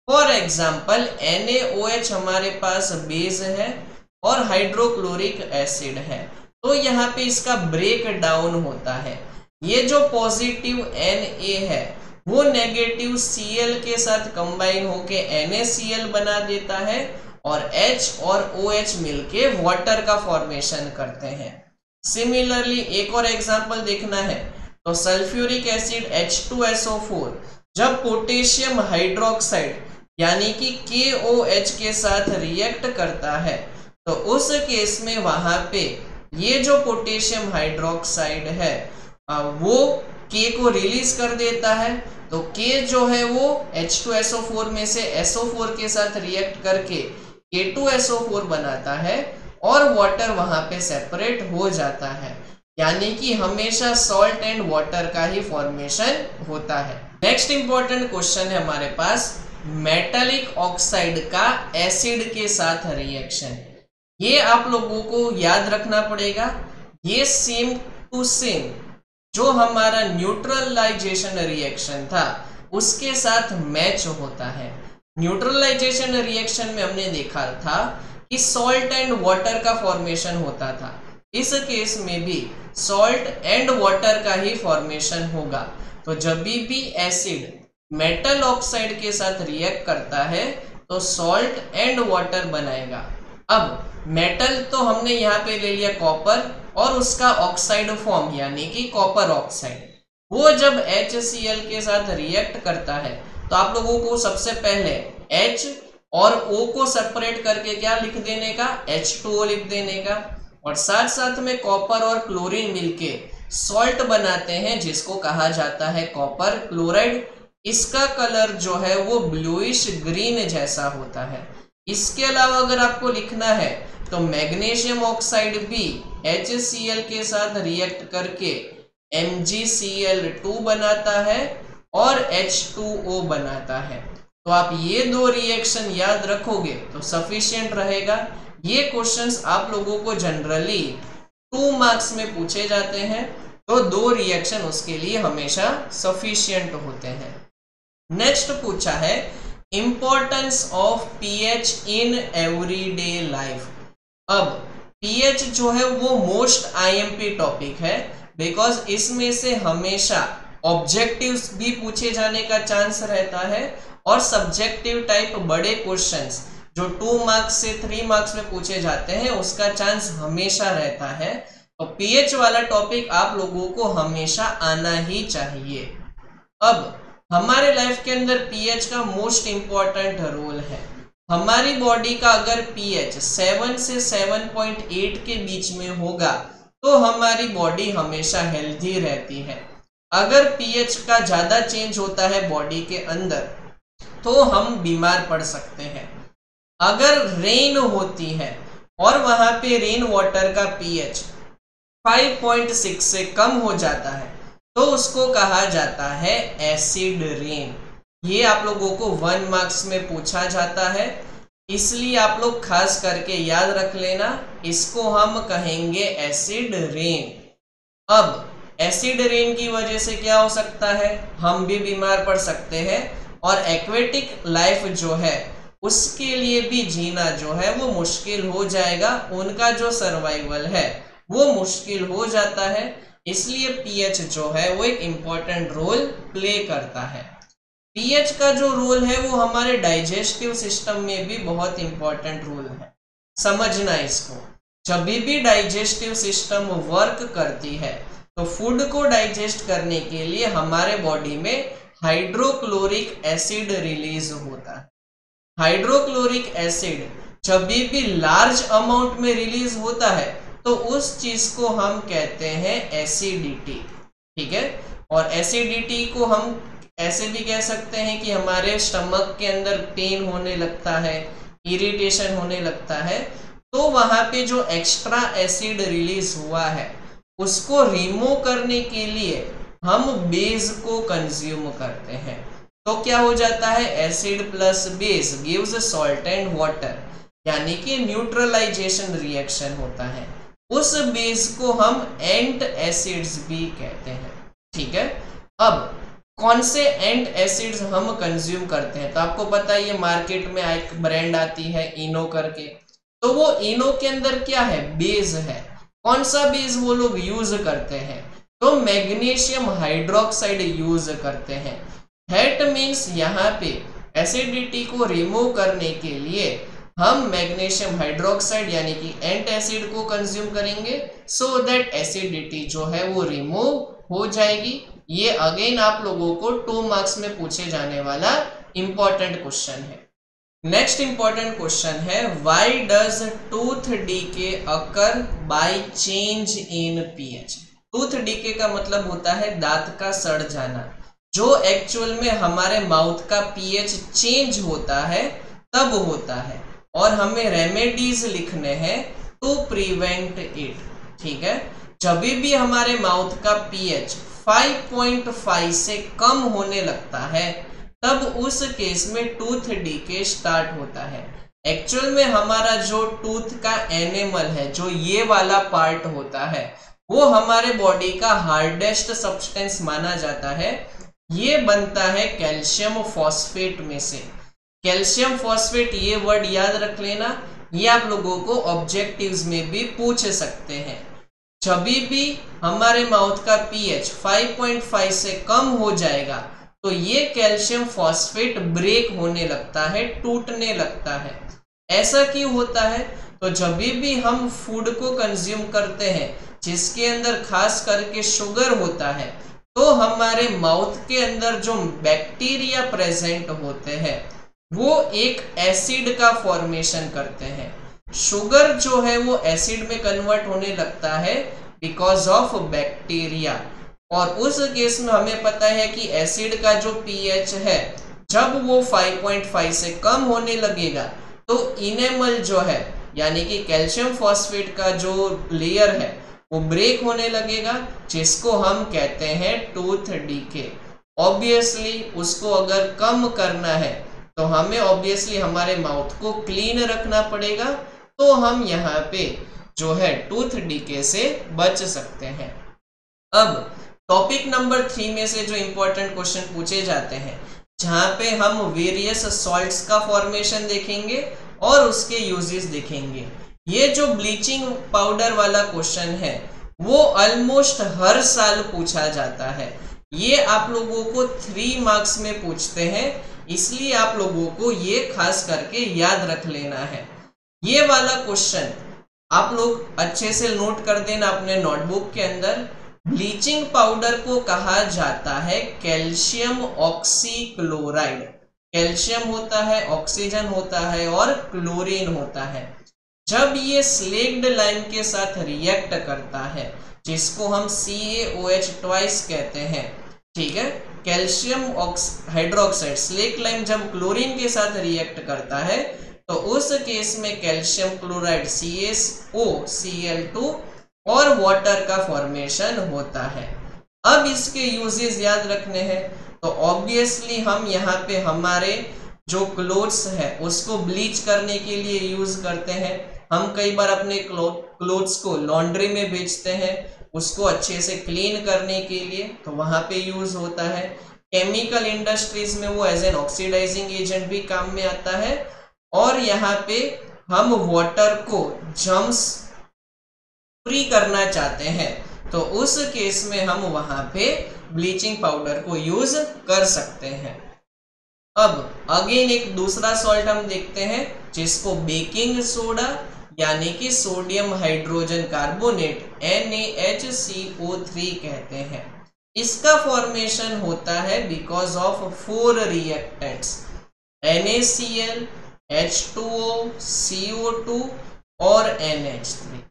फॉर एग्जाम्पल NaOH हमारे पास बेस है और हाइड्रोक्लोरिक एसिड है, तो यहाँ पे इसका ब्रेक डाउन होता है। ये जो पॉजिटिव Na है वो नेगेटिव Cl के साथ कंबाइन होके NaCl बना देता है और H और OH मिलके वाटर का फॉर्मेशन करते हैं। सिमिलरली एक और एग्जांपल देखना है तो सल्फ्यूरिक एसिड H2SO4 जब पोटेशियम हाइड्रोक्साइड यानी कि KOH के साथ रिएक्ट करता है तो उस केस में वहां पे ये जो पोटेशियम हाइड्रोक्साइड है वो K को रिलीज कर देता है, तो K जो है वो H2SO4 में से SO4 के साथ रिएक्ट करके K2SO4 बनाता है और वाटर वहां पे सेपरेट हो जाता है। यानी कि हमेशा सॉल्ट एंड वाटर का ही फॉर्मेशन होता है। नेक्स्ट इंपॉर्टेंट क्वेश्चन है हमारे पास मेटालिक ऑक्साइड का एसिड के साथ रिएक्शन। ये आप लोगों को याद रखना पड़ेगा, ये सेम टू सेम जो हमारा न्यूट्रलाइजेशन रिएक्शन था उसके साथ मैच होता है। न्यूट्रलाइजेशन रिएक्शन में हमने देखा था कि सॉल्ट एंड वाटर का फॉर्मेशन होता था, इस केस में भी सॉल्ट एंड वाटर का ही फॉर्मेशन होगा। तो जब भी एसिड मेटल ऑक्साइड के साथ रिएक्ट करता है तो सॉल्ट एंड वाटर बनाएगा। अब मेटल तो हमने यहाँ पे ले लिया कॉपर और उसका ऑक्साइड फॉर्म यानी कि कॉपर ऑक्साइड, वो जब HCl के साथ रिएक्ट करता है तो आप लोगों को सबसे पहले H और O को सेपरेट करके क्या लिख देने का, H2O लिख देने का, और साथ साथ में कॉपर और क्लोरीन मिलके सॉल्ट बनाते हैं जिसको कहा जाता है कॉपर क्लोराइड। इसका कलर जो है वो ब्लूइश ग्रीन जैसा होता है। इसके अलावा अगर आपको लिखना है तो मैग्नीशियम ऑक्साइड भी HCl के साथ रिएक्ट करके MgCl2 बनाता है और H2O बनाता है। तो आप ये दो रिएक्शन याद रखोगे तो सफिशिएंट रहेगा। ये क्वेश्चंस आप लोगों को जनरली 2 मार्क्स में पूछे जाते हैं, तो 2 रिएक्शन उसके लिए हमेशा सफिशिएंट होते हैं। नेक्स्ट पूछा है importance of pH in everyday life. अब pH जो है वो मोस्ट IMP टॉपिक है, बिकॉज इसमें से हमेशा ऑब्जेक्टिव्स भी पूछे जाने का चांस रहता है और सब्जेक्टिव टाइप बड़े क्वेश्चंस जो 2 मार्क्स से 3 मार्क्स में पूछे जाते हैं उसका चांस हमेशा रहता है। तो pH वाला टॉपिक आप लोगों को हमेशा आना ही चाहिए। अब हमारे लाइफ के अंदर pH का मोस्ट इंपॉर्टेंट रोल है। हमारी बॉडी का अगर pH 7 से 7.8 के बीच में होगा तो हमारी बॉडी हमेशा हेल्दी रहती है। अगर pH का ज्यादा चेंज होता है बॉडी के अंदर तो हम बीमार पड़ सकते हैं। अगर रेन होती है और वहां पे रेन वाटर का pH 5.6 से कम हो जाता है तो उसको कहा जाता है एसिड रेन। ये आप लोगों को 1 मार्क्स में पूछा जाता है, इसलिए आप लोग खास करके याद रख लेना, इसको हम कहेंगे एसिड रेन। अब एसिड रेन की वजह से क्या हो सकता है, हम भी बीमार पड़ सकते हैं और एक्वेटिक लाइफ जो है उसके लिए भी जीना जो है वो मुश्किल हो जाएगा, उनका जो सर्वाइवल है वो मुश्किल हो जाता है। इसलिए pH जो है वो एक इम्पॉर्टेंट रोल प्ले करता है। pH का जो रोल है वो हमारे डाइजेस्टिव सिस्टम में भी बहुत इम्पॉर्टेंट रोल है। समझना इसको, जब भी डाइजेस्टिव सिस्टम वर्क करती है तो फूड को डाइजेस्ट करने के लिए हमारे बॉडी में हाइड्रोक्लोरिक एसिड रिलीज होता है। हाइड्रोक्लोरिक एसिड जब भी लार्ज अमाउंट में रिलीज होता है तो उस चीज को हम कहते हैं एसिडिटी। ठीक है, और एसिडिटी को हम ऐसे भी कह सकते हैं कि हमारे स्टमक के अंदर पेन होने लगता है, इरिटेशन होने लगता है, तो वहां पे जो एक्स्ट्रा एसिड रिलीज हुआ है उसको रिमूव करने के लिए हम बेस को कंज्यूम करते हैं। तो क्या हो जाता है, acid plus base gives salt and water, यानी कि न्यूट्रलाइजेशन रिएक्शन होता है। उस बेस को हम एंट एसिड्स भी कहते हैं। ठीक है, अब कौन से एंट एसिड्स हम कंज्यूम करते हैं, तो आपको पता है ये मार्केट में एक ब्रांड आती है इनो करके, तो वो इनो के अंदर क्या है, बेस है। कौन सा बेस वो लोग यूज करते हैं, तो मैग्नीशियम हाइड्रोक्साइड यूज करते हैं। दैट मीन्स यहाँ पे एसिडिटी को रिमूव करने के लिए हम मैग्नीशियम हाइड्रोक्साइड यानी कि एंट एसिड को कंज्यूम करेंगे, सो दैट एसिडिटी जो है वो रिमूव हो जाएगी। ये अगेन आप लोगों को 2 मार्क्स में पूछे जाने वाला इंपॉर्टेंट क्वेश्चन है। नेक्स्ट इंपॉर्टेंट क्वेश्चन है, why does tooth decay occur by change in pH. Tooth decay का मतलब होता है दांत का सड़ जाना, जो एक्चुअल में हमारे माउथ का पीएच चेंज होता है तब होता है, और हमें रेमेडीज लिखने हैं टू प्रिवेंट इट। ठीक है, जब भी हमारे माउथ का पीएच 5.5 से कम होने लगता है तब उस केस में टूथ डीके स्टार्ट होता है। एक्चुअल में हमारा जो टूथ का एनिमल है, जो ये वाला पार्ट होता है, वो हमारे बॉडी का हार्डेस्ट सब्सटेंस माना जाता है। ये बनता है कैल्शियम फॉस्फेट में से। कैल्शियम फॉस्फेट ये वर्ड याद रख लेना, ये आप लोगों को ऑब्जेक्टिव्स में भी पूछ सकते हैं। जब भी हमारे माउथ का पीएच 5.5 से कम हो जाएगा तो ये कैल्शियम फॉस्फेट ब्रेक होने लगता है, टूटने लगता है। ऐसा क्यों होता है, तो जब भी हम फूड को कंज्यूम करते हैं जिसके अंदर खास करके शुगर होता है, तो हमारे माउथ के अंदर जो बैक्टीरिया प्रेजेंट होते हैं वो एक एसिड का फॉर्मेशन करते हैं। शुगर जो है वो एसिड में कन्वर्ट होने लगता है बिकॉज ऑफ बैक्टीरिया, और उस केस में हमें पता है कि एसिड का जो पीएच है जब वो 5.5 से कम होने लगेगा तो इनेमल जो है यानी कि कैल्शियम फॉस्फेट का जो लेयर है वो ब्रेक होने लगेगा, जिसको हम कहते हैं टूथ डीके। ऑब्वियसली उसको अगर कम करना है तो हमें ऑब्वियसली हमारे माउथ को क्लीन रखना पड़ेगा, तो हम यहाँ पे जो है टूथ डीके से बच सकते हैं। अब टॉपिक नंबर 3 में से जो इंपॉर्टेंट क्वेश्चन पूछे जाते हैं, जहाँ पे हम वेरियस सॉल्ट्स का फॉर्मेशन देखेंगे और उसके यूजेस देखेंगे। ये जो ब्लीचिंग पाउडर वाला क्वेश्चन है वो ऑलमोस्ट हर साल पूछा जाता है। ये आप लोगों को 3 मार्क्स में पूछते हैं, इसलिए आप लोगों को ये खास करके याद रख लेना है। ये वाला क्वेश्चन आप लोग अच्छे से नोट कर देना अपने नोटबुक के अंदर। ब्लीचिंग पाउडर को कहा जाता है कैल्शियम ऑक्सीक्लोराइड। कैल्शियम होता है, ऑक्सीजन होता है और क्लोरीन होता है। जब ये स्लेक्ड लाइम के साथ रिएक्ट करता है, जिसको हम CaOH ट्वाइस कहते हैं, ठीक है, कैल्शियम हाइड्रोक्साइड स्लेक्ट लाइम जब क्लोरीन के साथ रिएक्ट करता है तो उस केस में कैल्शियम क्लोराइड CaCO Cl2 और वाटर का फॉर्मेशन होता है। अब इसके यूजेस याद रखने हैं, तो ऑब्वियसली हम यहाँ पे हमारे जो क्लोथ्स है उसको ब्लीच करने के लिए यूज करते हैं। हम कई बार अपने क्लोथ्स को लॉन्ड्री में बेचते हैं उसको अच्छे से क्लीन करने के लिए, तो वहां पे यूज होता है। केमिकल इंडस्ट्रीज में वो एज एन ऑक्सीडाइजिंग एजेंट भी काम में आता है, और यहाँ पे हम वाटर को जर्म्स फ्री करना चाहते हैं तो उस केस में हम वहां पे ब्लीचिंग पाउडर को यूज कर सकते हैं। अब अगेन एक दूसरा सॉल्ट हम देखते हैं जिसको बेकिंग सोडा यानी कि सोडियम हाइड्रोजन कार्बोनेट NaHCO3 कहते हैं। इसका फॉर्मेशन होता है because of 4 reactants NaCl, H2O, CO2 और NH3।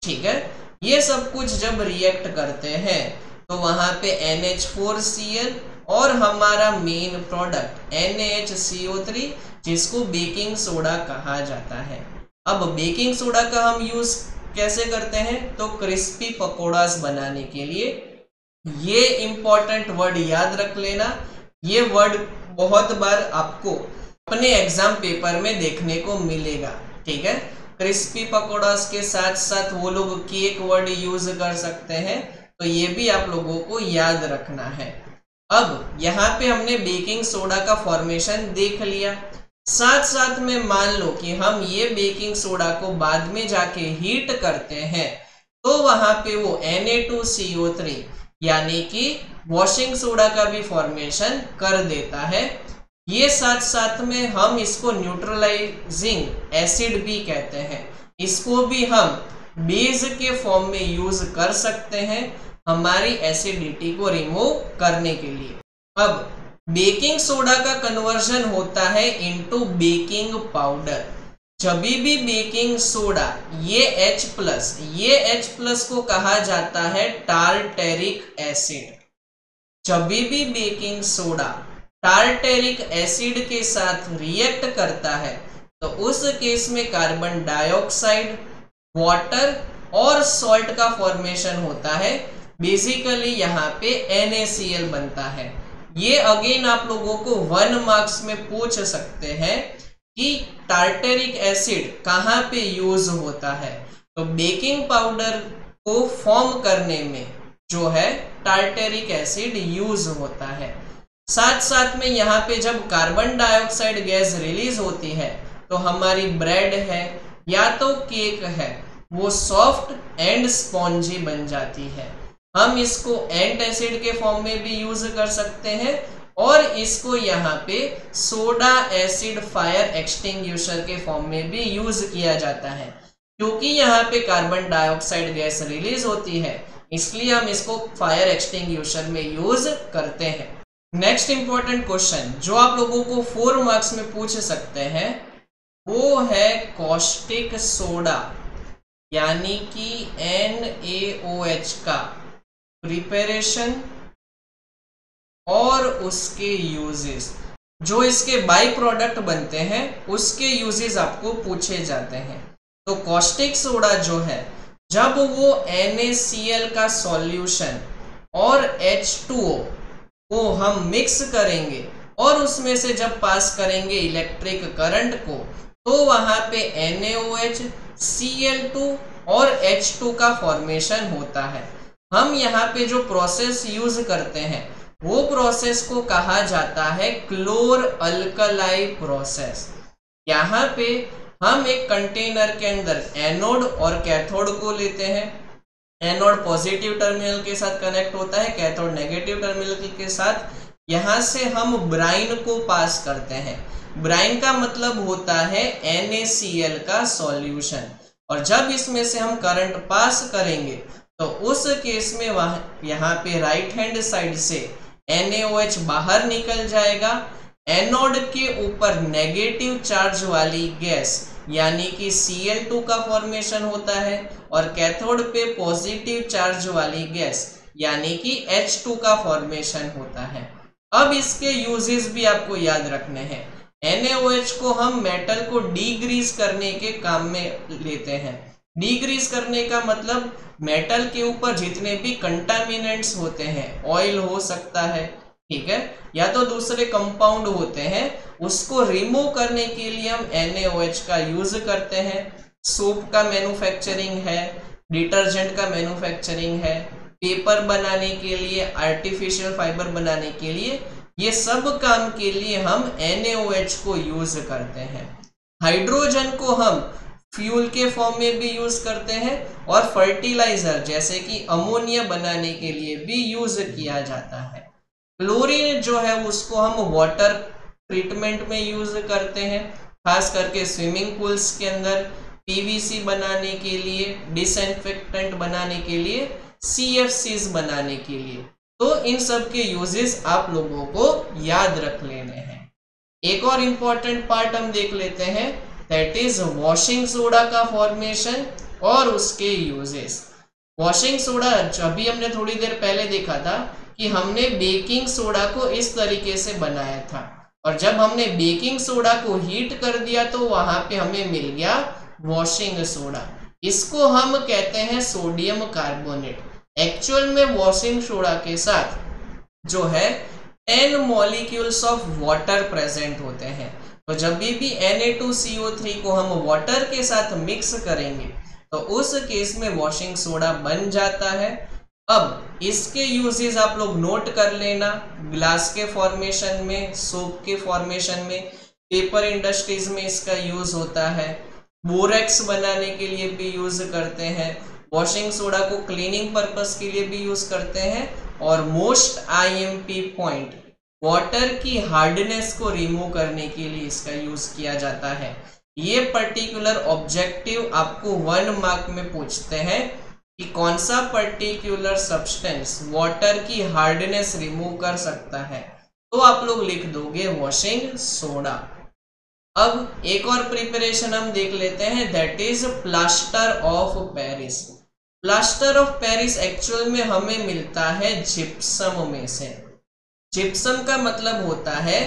ठीक है। ये सब कुछ जब रिएक्ट करते हैं तो वहां पे NH4Cl और हमारा मेन प्रोडक्ट NaHCO3 जिसको बेकिंग सोडा कहा जाता है। अब बेकिंग सोडा का हम यूज कैसे करते हैं, तो क्रिस्पी पकोड़ास बनाने के लिए। ये इंपॉर्टेंट वर्ड याद रख लेना, ये वर्ड बहुत बार आपको अपने एग्जाम पेपर में देखने को मिलेगा। ठीक है, क्रिस्पी पकोड़ास के साथ साथ वो लोग केक वर्ड यूज कर सकते हैं, तो ये भी आप लोगों को याद रखना है। अब यहाँ पे हमने बेकिंग सोडा का फॉर्मेशन देख लिया, साथ साथ में मान लो कि हम ये बेकिंग सोडा को बाद में जाके हीट करते हैं तो वहां पे वो Na2CO3 यानी कि वॉशिंग सोडा का भी फॉर्मेशन कर देता है। ये साथ साथ में हम इसको न्यूट्रलाइजिंग एसिड भी कहते हैं, इसको भी हम बेस के फॉर्म में यूज कर सकते हैं हमारी एसिडिटी को रिमूव करने के लिए। अब बेकिंग सोडा का कन्वर्जन होता है इनटू बेकिंग पाउडर। जब भी बेकिंग सोडा ये H+ को कहा जाता है टार्टेरिक एसिड। जब भी बेकिंग सोडा टार्टेरिक एसिड के साथ रिएक्ट करता है तो उस केस में कार्बन डाइऑक्साइड, वाटर और सॉल्ट का फॉर्मेशन होता है। बेसिकली यहाँ पे NaCl बनता है। ये अगेन आप लोगों को 1 मार्क्स में पूछ सकते हैं कि टार्टेरिक एसिड कहाँ पे यूज होता है, तो बेकिंग पाउडर को फॉर्म करने में जो है टार्टेरिक एसिड यूज होता है। साथ साथ में यहाँ पे जब कार्बन डाइऑक्साइड गैस रिलीज होती है तो हमारी ब्रेड है या तो केक है वो सॉफ्ट एंड स्पॉन्जी बन जाती है। हम इसको एंटासिड के फॉर्म में भी यूज कर सकते हैं और इसको यहाँ पे सोडा एसिड फायर एक्सटिंग्विशर के फॉर्म में भी यूज किया जाता है। क्योंकि यहाँ पे कार्बन डाइऑक्साइड गैस रिलीज होती है इसलिए हम इसको फायर एक्सटिंग्विशर में यूज करते हैं। नेक्स्ट इंपॉर्टेंट क्वेश्चन जो आप लोगों को 4 मार्क्स में पूछ सकते हैं वो है कॉस्टिक सोडा यानी कि NaOH का प्रिपरेशन और उसके यूजेस, जो इसके बाई प्रोडक्ट बनते हैं उसके यूजेस आपको पूछे जाते हैं। तो कॉस्टिक सोडा जो है जब वो NaCl का सॉल्यूशन और H2O को हम मिक्स करेंगे और उसमें से जब पास करेंगे इलेक्ट्रिक करंट को तो वहां पे NaOH, Cl2 और H2 का फॉर्मेशन होता है। हम यहाँ पे जो प्रोसेस यूज करते हैं वो प्रोसेस को कहा जाता है क्लोर अल्कलाई प्रोसेस। यहाँ पे हम एक कंटेनर के अंदर एनोड और कैथोड को लेते हैं। एनोड पॉजिटिव टर्मिनल के साथ कनेक्ट होता है, कैथोड नेगेटिव टर्मिनल के साथ। यहाँ से हम ब्राइन को पास करते हैं। ब्राइन का मतलब होता है NaCl का सॉल्यूशन, और जब इसमें से हम करंट पास करेंगे तो उस केस में यहाँ पे राइट हैंड साइड से NaOH बाहर निकल जाएगा। एनोड के ऊपर नेगेटिव चार्ज वाली गैस यानी कि Cl2 का फॉर्मेशन होता है और कैथोड पे पॉजिटिव चार्ज वाली गैस यानी कि H2 का फॉर्मेशन होता है। अब इसके यूजेस भी आपको याद रखने हैं। NaOH को हम मेटल को डीग्रीस करने के काम में लेते हैं। डीग्रीस करने का मतलब मेटल के ऊपर जितने भी कंटामिनेंट्स होते हैं, ऑयल हो सकता है, ठीक है, या तो दूसरे कंपाउंड होते हैं, उसको रिमूव करने के लिए हम NaOH का यूज करते हैं। सोप का मैन्युफैक्चरिंग है, डिटर्जेंट का मैन्युफैक्चरिंग है, पेपर बनाने के लिए, आर्टिफिशियल फाइबर बनाने के लिए, ये सब काम के लिए हम NaOH को यूज करते हैं। हाइड्रोजन को हम फ्यूल के फॉर्म में भी यूज करते हैं और फर्टिलाइजर जैसे कि अमोनिया बनाने के लिए भी यूज किया जाता है। क्लोरीन जो है उसको हम वाटर ट्रीटमेंट में यूज करते हैं, खास करके स्विमिंग पूल्स के अंदर, PVC बनाने के लिए, डिसइंफेक्टेंट बनाने के लिए, CFCs बनाने के लिए। तो इन सब के यूजेस आप लोगों को याद रख लेने हैं। एक और इम्पॉर्टेंट पार्ट हम देख लेते हैं, दैट इज वॉशिंग सोडा का फॉर्मेशन और उसके यूजेस। वॉशिंग सोडा अभी हमने थोड़ी देर पहले देखा था कि हमने बेकिंग सोडा को इस तरीके से बनाया था, और जब हमने बेकिंग सोडा को हीट कर दिया तो वहां पे हमें मिल गया वॉशिंग सोडा। इसको हम कहते हैं सोडियम कार्बोनेट। एक्चुअल में वॉशिंग सोडा के साथ जो है 10 मॉलिक्यूल्स ऑफ वाटर प्रेजेंट होते हैं। तो जब भी Na2CO3 को हम वाटर के साथ मिक्स करेंगे तो उस केस में वॉशिंग सोडा बन जाता है। अब इसके यूजेस आप लोग नोट कर लेना, ग्लास के फॉर्मेशन में, सोप के फॉर्मेशन में, पेपर इंडस्ट्रीज में इसका यूज होता है, बोरेक्स बनाने के लिए भी यूज करते हैं, वॉशिंग सोडा को क्लीनिंग पर्पस के लिए भी यूज करते हैं, और मोस्ट IMP पॉइंट वाटर की हार्डनेस को रिमूव करने के लिए इसका यूज किया जाता है। ये पर्टिकुलर ऑब्जेक्टिव आपको 1 मार्क में पूछते हैं कि कौन सा पर्टिकुलर सब्सटेंस वाटर की हार्डनेस रिमूव कर सकता है, तो आप लोग लिख दोगे वॉशिंग सोडा। अब एक और प्रिपरेशन हम देख लेते हैं, that is plaster of Paris. Plaster of Paris actual में हमें मिलता है जिप्सम में से। जिप्सम का मतलब होता है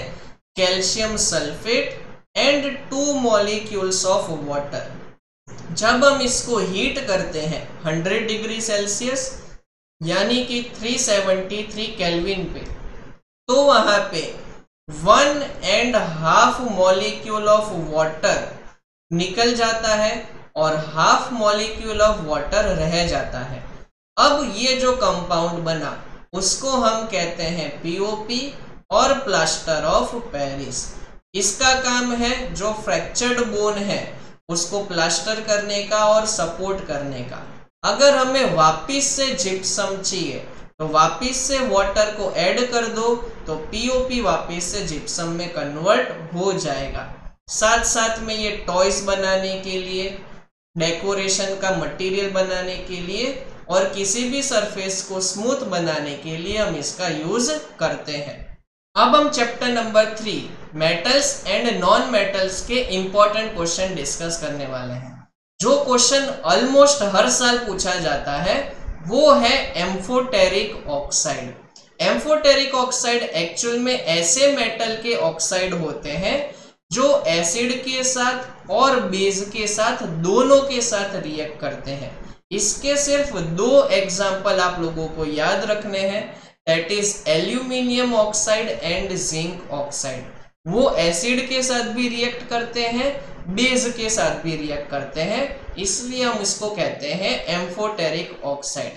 calcium sulphate and 2 molecules of water. जब हम इसको हीट करते हैं 100 डिग्री सेल्सियस यानी कि 373 केल्विन पे, तो वहां पे 1.5 मॉलिक्यूल ऑफ वाटर निकल जाता है और हाफ मॉलिक्यूल ऑफ वाटर रह जाता है। अब ये जो कंपाउंड बना उसको हम कहते हैं POP और प्लास्टर ऑफ पेरिस। इसका काम है जो फ्रैक्चर्ड बोन है उसको प्लास्टर करने का और सपोर्ट करने का। अगर हमें वापिस से जिप्सम चाहिए तो वापिस से वाटर को ऐड कर दो तो POP वापिस से जिप्सम में कन्वर्ट हो जाएगा। साथ साथ में ये टॉयज बनाने के लिए, डेकोरेशन का मटेरियल बनाने के लिए और किसी भी सरफेस को स्मूथ बनाने के लिए हम इसका यूज करते हैं। अब हम chapter number 3 metals and non metals के इंपॉर्टेंट क्वेश्चन डिस्कस करने वाले हैं। जो क्वेश्चन ऑलमोस्ट हर साल पूछा जाता है वो है amphoteric oxide. Amphoteric oxide actual में ऐसे मेटल के ऑक्साइड होते हैं जो एसिड के साथ और बेस के साथ दोनों के साथ रिएक्ट करते हैं। इसके सिर्फ 2 एग्जाम्पल आप लोगों को याद रखने हैं, that is aluminium oxide and zinc oxide. वो एसिड के साथ भी रिएक्ट करते हैं, बेस के साथ भी रिएक्ट करते हैं, इसलिए हम इसको कहते हैं एम्फोटेरिक ऑक्साइड।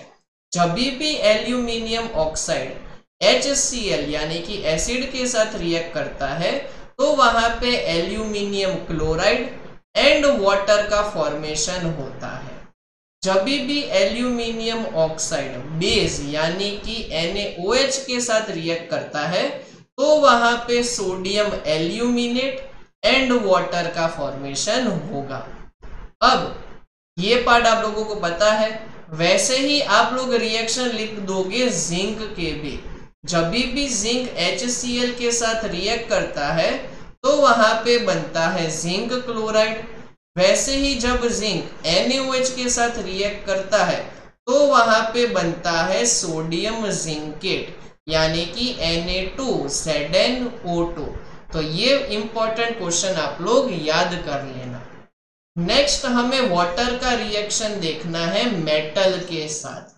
जब भी एल्यूमिनियम ऑक्साइड HCl यानी कि एसिड के साथ रिएक्ट करता है तो वहां पे एल्यूमिनियम क्लोराइड एंड वाटर का फॉर्मेशन होता है। जब भी एल्यूमिनियम ऑक्साइड बेस यानी कि NaOH के साथ रिएक्ट करता है तो वहां पे सोडियम एल्यूमिनेट एंड वाटर का फॉर्मेशन होगा। अब ये पार्ट आप लोगों को पता है। वैसे ही आप लोग रिएक्शन लिख दोगे जिंक के भी। जब भी जिंक HCl के साथ रिएक्ट करता है तो वहां पे बनता है जिंक क्लोराइड। वैसे ही जब जिंक NaOH के साथ रिएक्ट करता है तो वहां पे बनता है सोडियम जिंकेट यानी कि Na2ZnO2। तो ये इंपॉर्टेंट क्वेश्चन आप लोग याद कर लेना। नेक्स्ट हमें वाटर का रिएक्शन देखना है मेटल के साथ।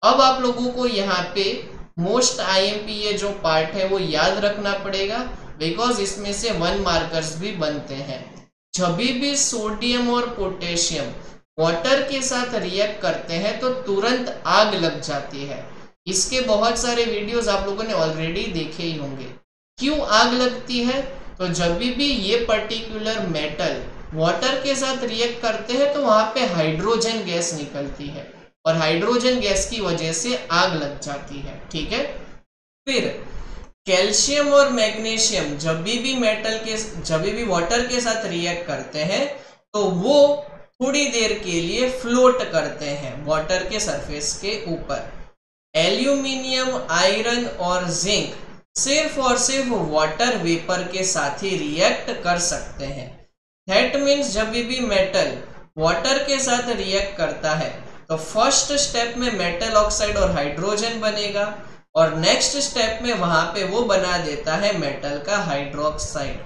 अब आप लोगों को यहाँ पे मोस्ट IMP ये जो पार्ट है वो याद रखना पड़ेगा बिकॉज इसमें से 1 मार्कर्स भी बनते हैं। जब भी सोडियम और पोटेशियम वाटर के साथ रिएक्ट करते हैं तो तुरंत आग लग जाती है। इसके बहुत सारे वीडियोस आप लोगों ने ऑलरेडी देखे ही होंगे। क्यों आग लगती है? तो जब भी ये पर्टिकुलर मेटल वाटर के साथ रिएक्ट करते हैं तो वहां पे हाइड्रोजन गैस निकलती है और हाइड्रोजन गैस की वजह से आग लग जाती है। ठीक है। फिर कैल्शियम और मैग्नीशियम जब भी वाटर के साथ रिएक्ट करते हैं तो वो थोड़ी देर के लिए फ्लोट करते हैं वाटर के सरफेस के ऊपर। एल्यूमिनियम, आयरन और जिंक सिर्फ और सिर्फ वाटर वेपर के साथ ही रिएक्ट कर सकते हैं। दैट मीन्स जब भी मेटल वाटर के साथ रिएक्ट करता है तो फर्स्ट स्टेप में मेटल ऑक्साइड और हाइड्रोजन बनेगा और नेक्स्ट स्टेप में वहां पे वो बना देता है मेटल का हाइड्रोक्साइड।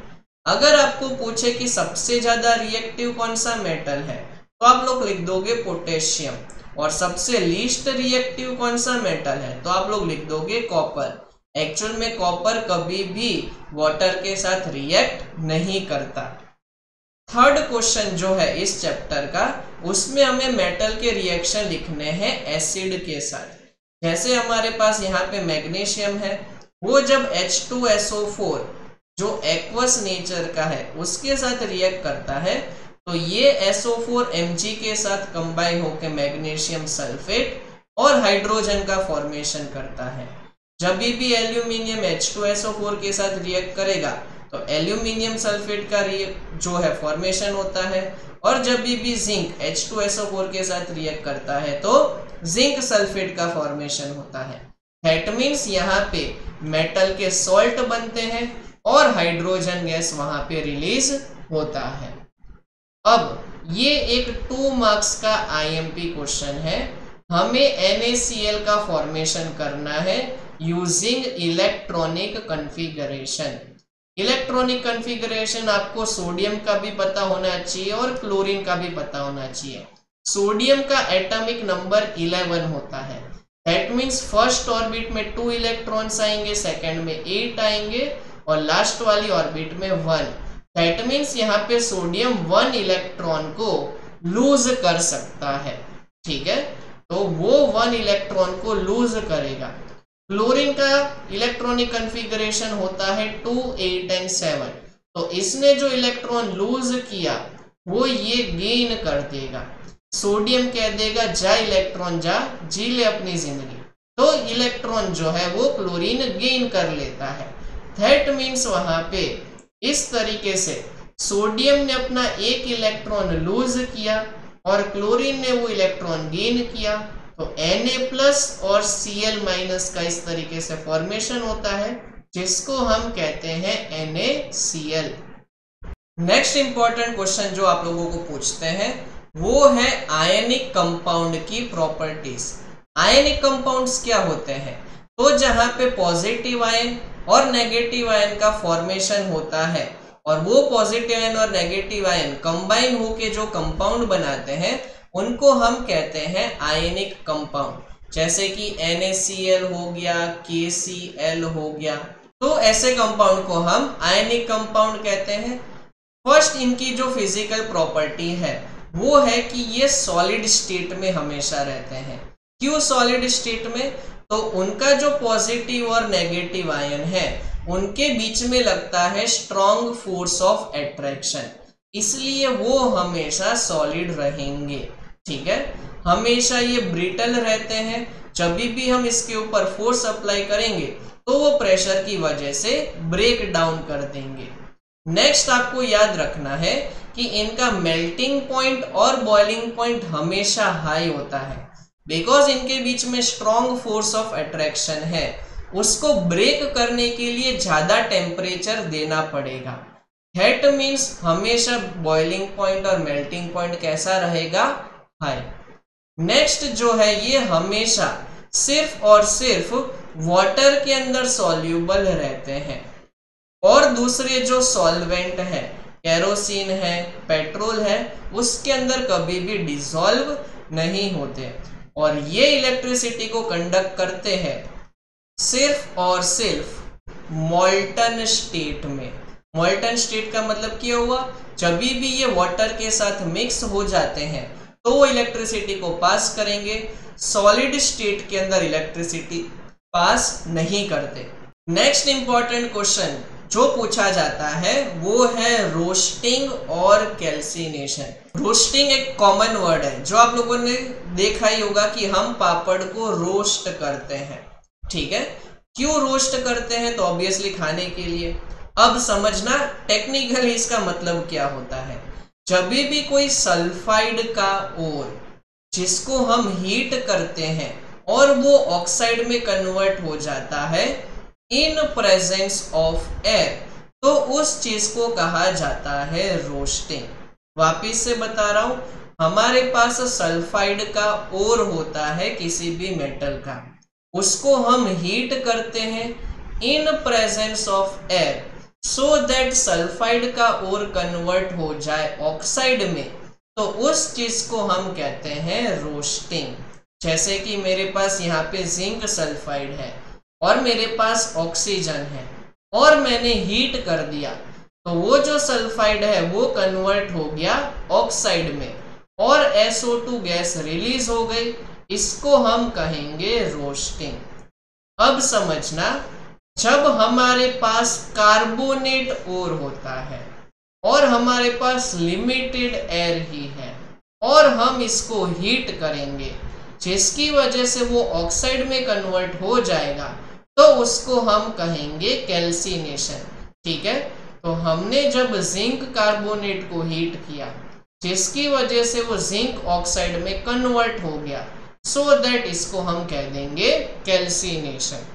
अगर आपको पूछे कि सबसे ज्यादा रिएक्टिव कौन सा मेटल है तो आप लोग लिख दोगे पोटेशियम, और सबसे लीस्ट रिएक्टिव कौन सा मेटल है तो आप लोग लिख दोगे कॉपर। एक्चुअल में कॉपर कभी भी वाटर के साथ रिएक्ट नहीं करता। थर्ड क्वेश्चन जो है इस चैप्टर का, उसमें हमें मेटल के रिएक्शन लिखने हैं एसिड के साथ। जैसे हमारे पास यहाँ पे मैग्नीशियम है, वो जब H2SO4 जो एक्वस नेचर का है उसके साथ रिएक्ट करता है तो ये SO4 Mg के साथ कंबाइन होकर मैग्नीशियम सल्फेट और हाइड्रोजन का फॉर्मेशन करता है। जब भी एल्यूमिनियम H2SO4 के साथ रिएक्ट करेगा तो एल्यूमिनियम सल्फेट का जो है फॉर्मेशन होता है, और जब भी जिंक H2SO4 के साथ रिएक्ट करता है तो जिंक सल्फेट का फॉर्मेशन होता है। दैट मीन्स यहाँ पे मेटल के सॉल्ट बनते हैं और हाइड्रोजन गैस वहां पे रिलीज होता है। अब ये एक 2 मार्क्स का IMP क्वेश्चन है। हमें NaCl का फॉर्मेशन करना है using electronic configuration. Electronic configuration आपको सोडियम का भी पता होना चाहिए और क्लोरीन का भी पता होना चाहिए। सोडियम का एटॉमिक नंबर 11 होता है। दैट मीन्स फर्स्ट ऑर्बिट में 2 इलेक्ट्रॉन्स आएंगे, सेकंड में 8 आएंगे और लास्ट वाली ऑर्बिट में 1। दैट मीन्स यहाँ पे सोडियम 1 इलेक्ट्रॉन को लूज कर सकता है। ठीक है, तो वो 1 इलेक्ट्रॉन को लूज करेगा। क्लोरीन का इलेक्ट्रॉनिक कॉन्फ़िगरेशन होता है 2, 8 एंड 7। तो इसने जो इलेक्ट्रॉन लूज किया वो ये गेन कर देगा। सोडियम कह देगा जा इलेक्ट्रॉन जा, जी ले अपनी जिंदगी, तो इलेक्ट्रॉन जो है वो क्लोरीन गेन कर लेता है। दैट मीन्स वहां पे इस तरीके से सोडियम ने अपना 1 इलेक्ट्रॉन लूज किया और क्लोरीन ने वो इलेक्ट्रॉन गेन किया, तो Na+ और Cl- का इस तरीके से फॉर्मेशन होता है जिसको हम कहते हैं NaCl। नेक्स्ट इंपॉर्टेंट क्वेश्चन जो आप लोगों को पूछते हैं वो है आयनिक कंपाउंड की प्रॉपर्टीज। आयनिक कंपाउंड्स क्या होते हैं? तो जहां पे पॉजिटिव आयन और नेगेटिव आयन का फॉर्मेशन होता है और वो पॉजिटिव आयन और नेगेटिव आयन कंबाइन होके जो कंपाउंड बनाते हैं उनको हम कहते हैं आयनिक कंपाउंड। जैसे कि NaCl हो गया, KCl हो गया, तो ऐसे कंपाउंड को हम आयनिक कंपाउंड कहते हैं। फर्स्ट इनकी जो फिजिकल प्रॉपर्टी है वो है कि ये सॉलिड स्टेट में हमेशा रहते हैं। क्यों सॉलिड स्टेट में? तो उनका जो पॉजिटिव और नेगेटिव आयन है उनके बीच में लगता है स्ट्रॉन्ग फोर्स ऑफ अट्रैक्शन, इसलिए वो हमेशा सॉलिड रहेंगे। ठीक है, हमेशा ये ब्रिटल रहते हैं। जब भी हम इसके ऊपर फोर्स अप्लाई करेंगे तो वो प्रेशर की वजह से ब्रेक डाउन कर देंगे। नेक्स्ट आपको याद रखना है कि इनका मेल्टिंग पॉइंट और बॉइलिंग पॉइंट हमेशा हाई होता है, बिकॉज इनके बीच में स्ट्रॉन्ग फोर्स ऑफ अट्रैक्शन है। उसको ब्रेक करने के लिए ज्यादा टेम्परेचर देना पड़ेगा। दैट मीन्स हमेशा बॉइलिंग पॉइंट और मेल्टिंग पॉइंट कैसा रहेगा? हाई। नेक्स्ट जो है ये हमेशा सिर्फ और सिर्फ वाटर के अंदर सॉल्यूबल रहते हैं और दूसरे जो सॉल्वेंट है, केरोसिन है, पेट्रोल है, उसके अंदर कभी भी डिसॉल्व नहीं होते और ये इलेक्ट्रिसिटी को कंडक्ट करते हैं सिर्फ और सिर्फ मॉल्टन स्टेट में। मॉल्टन स्टेट का मतलब क्या हुआ? जब भी ये वाटर के साथ मिक्स हो जाते हैं तो वो इलेक्ट्रिसिटी को पास करेंगे। सॉलिड स्टेट के अंदर इलेक्ट्रिसिटी पास नहीं करते। नेक्स्ट इंपॉर्टेंट क्वेश्चन जो पूछा जाता है वो है रोस्टिंग और कैल्सिनेशन। रोस्टिंग एक कॉमन वर्ड है जो आप लोगों ने देखा ही होगा कि हम पापड़ को रोस्ट करते हैं। ठीक है, क्यों रोस्ट करते हैं? तो ऑब्वियसली खाने के लिए। अब समझना टेक्निकली इसका मतलब क्या होता है। जब भी कोई सल्फाइड का ओर जिसको हम हीट करते हैं और वो ऑक्साइड में कन्वर्ट हो जाता है इन प्रेजेंस ऑफ एयर, तो उस चीज को कहा जाता है रोस्टिंग। वापिस से बता रहा हूं, हमारे पास सल्फाइड का ओर होता है किसी भी मेटल का, उसको हम हीट करते हैं in presence of air so that sulphide का ओर कन्वर्ट हो जाए ऑक्साइड में, तो उस चीज को हम कहते हैं रोस्टिंग। जैसे कि मेरे पास यहाँ पे जिंक सल्फाइड है और मेरे पास ऑक्सीजन है और मैंने हीट कर दिया, तो वो जो सल्फाइड है वो कन्वर्ट हो गया ऑक्साइड में और SO2 गैस रिलीज हो गई, इसको हम कहेंगे रोस्टिंग। अब समझना, जब हमारे पास कार्बोनेट ओर होता है और हमारे पास लिमिटेड एयर ही है और हम इसको हीट करेंगे जिसकी वजह से वो ऑक्साइड में कन्वर्ट हो जाएगा, तो उसको हम कहेंगे कैल्सिनेशन। ठीक है, तो हमने जब जिंक कार्बोनेट को हीट किया जिसकी वजह से वो जिंक ऑक्साइड में कन्वर्ट हो गया, सो दैट इसको हम कह देंगे कैल्सिनेशन।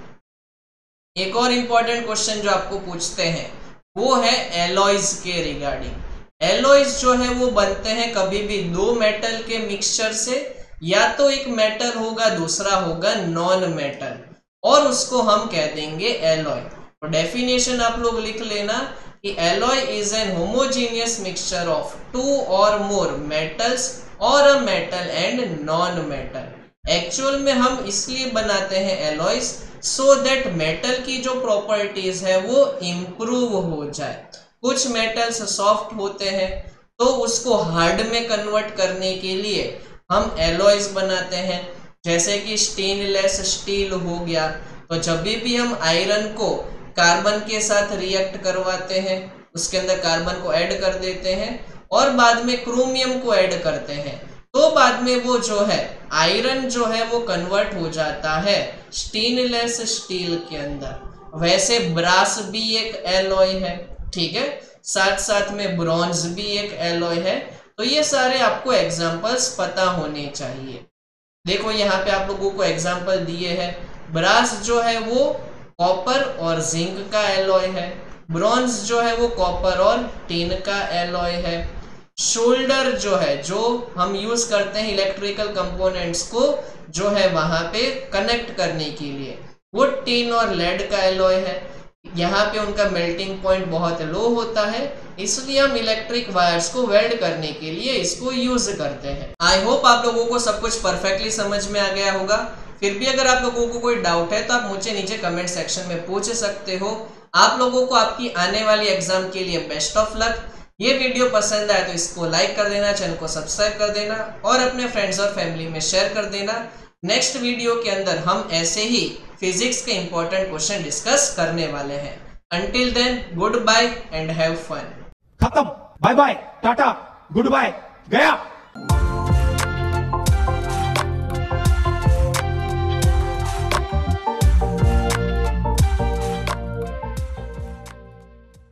एक और इंपॉर्टेंट क्वेश्चन जो आपको पूछते हैं वो है एलॉयज के रिगार्डिंग। एलॉयज जो है वो बनते हैं कभी भी दो मेटल के मिक्सचर से, या तो एक मेटल होगा दूसरा होगा नॉन मेटल, और उसको हम कह देंगे एलॉय। तो डेफिनेशन आप लोग लिख लेना कि alloy is an homogeneous mixture of two or more metals or a metal and non metal. Actual में हम इसलिए बनाते हैं एलॉयज सो दैट मेटल की जो प्रॉपर्टीज है वो इम्प्रूव हो जाए। कुछ मेटल्स सॉफ्ट होते हैं तो उसको हार्ड में कन्वर्ट करने के लिए हम एलॉयज बनाते हैं, जैसे कि स्टेनलेस स्टील हो गया। तो जब भी हम आयरन को कार्बन के साथ रिएक्ट करवाते हैं, उसके अंदर कार्बन को ऐड कर देते हैं और बाद में क्रोमियम को ऐड करते हैं, तो बाद में वो जो है आयरन जो है वो कन्वर्ट हो जाता है स्टेनलेस स्टील के अंदर। वैसे ब्रास भी एक एलॉय है, ठीक है, साथ साथ में ब्रॉन्ज भी एक एलॉय है। तो ये सारे आपको एग्जांपल्स पता होने चाहिए। देखो यहाँ पे आप लोगों को एग्जांपल दिए हैं, ब्रास जो है वो कॉपर और जिंक का एलॉय है, ब्रॉन्ज जो है वो कॉपर और टिन का एलॉय है, शोल्डर जो है जो हम यूज करते हैं इलेक्ट्रिकल कंपोनेंट्स को जो है वहां पे कनेक्ट करने के लिए, वो टिन और लेड का एलॉय है। यहाँ पे उनका मेल्टिंग पॉइंट बहुत लो होता है, इसलिए हम इलेक्ट्रिक वायर्स को वेल्ड करने के लिए इसको यूज करते हैं। आई होप आप लोगों को सब कुछ परफेक्टली समझ में आ गया होगा। फिर भी अगर आप लोगों को कोई डाउट है तो आप मुझे नीचे कमेंट सेक्शन में पूछ सकते हो। आप लोगों को आपकी आने वाली एग्जाम के लिए बेस्ट ऑफ लक। ये वीडियो पसंद आए तो इसको लाइक कर देना, चैनल को सब्सक्राइब कर देना और अपने फ्रेंड्स और फैमिली में शेयर कर देना। नेक्स्ट वीडियो के अंदर हम ऐसे ही फिजिक्स के इंपॉर्टेंट क्वेश्चन डिस्कस करने वाले हैं। Until then, good bye and have fun. खत्म, bye bye, tata, good bye, गया।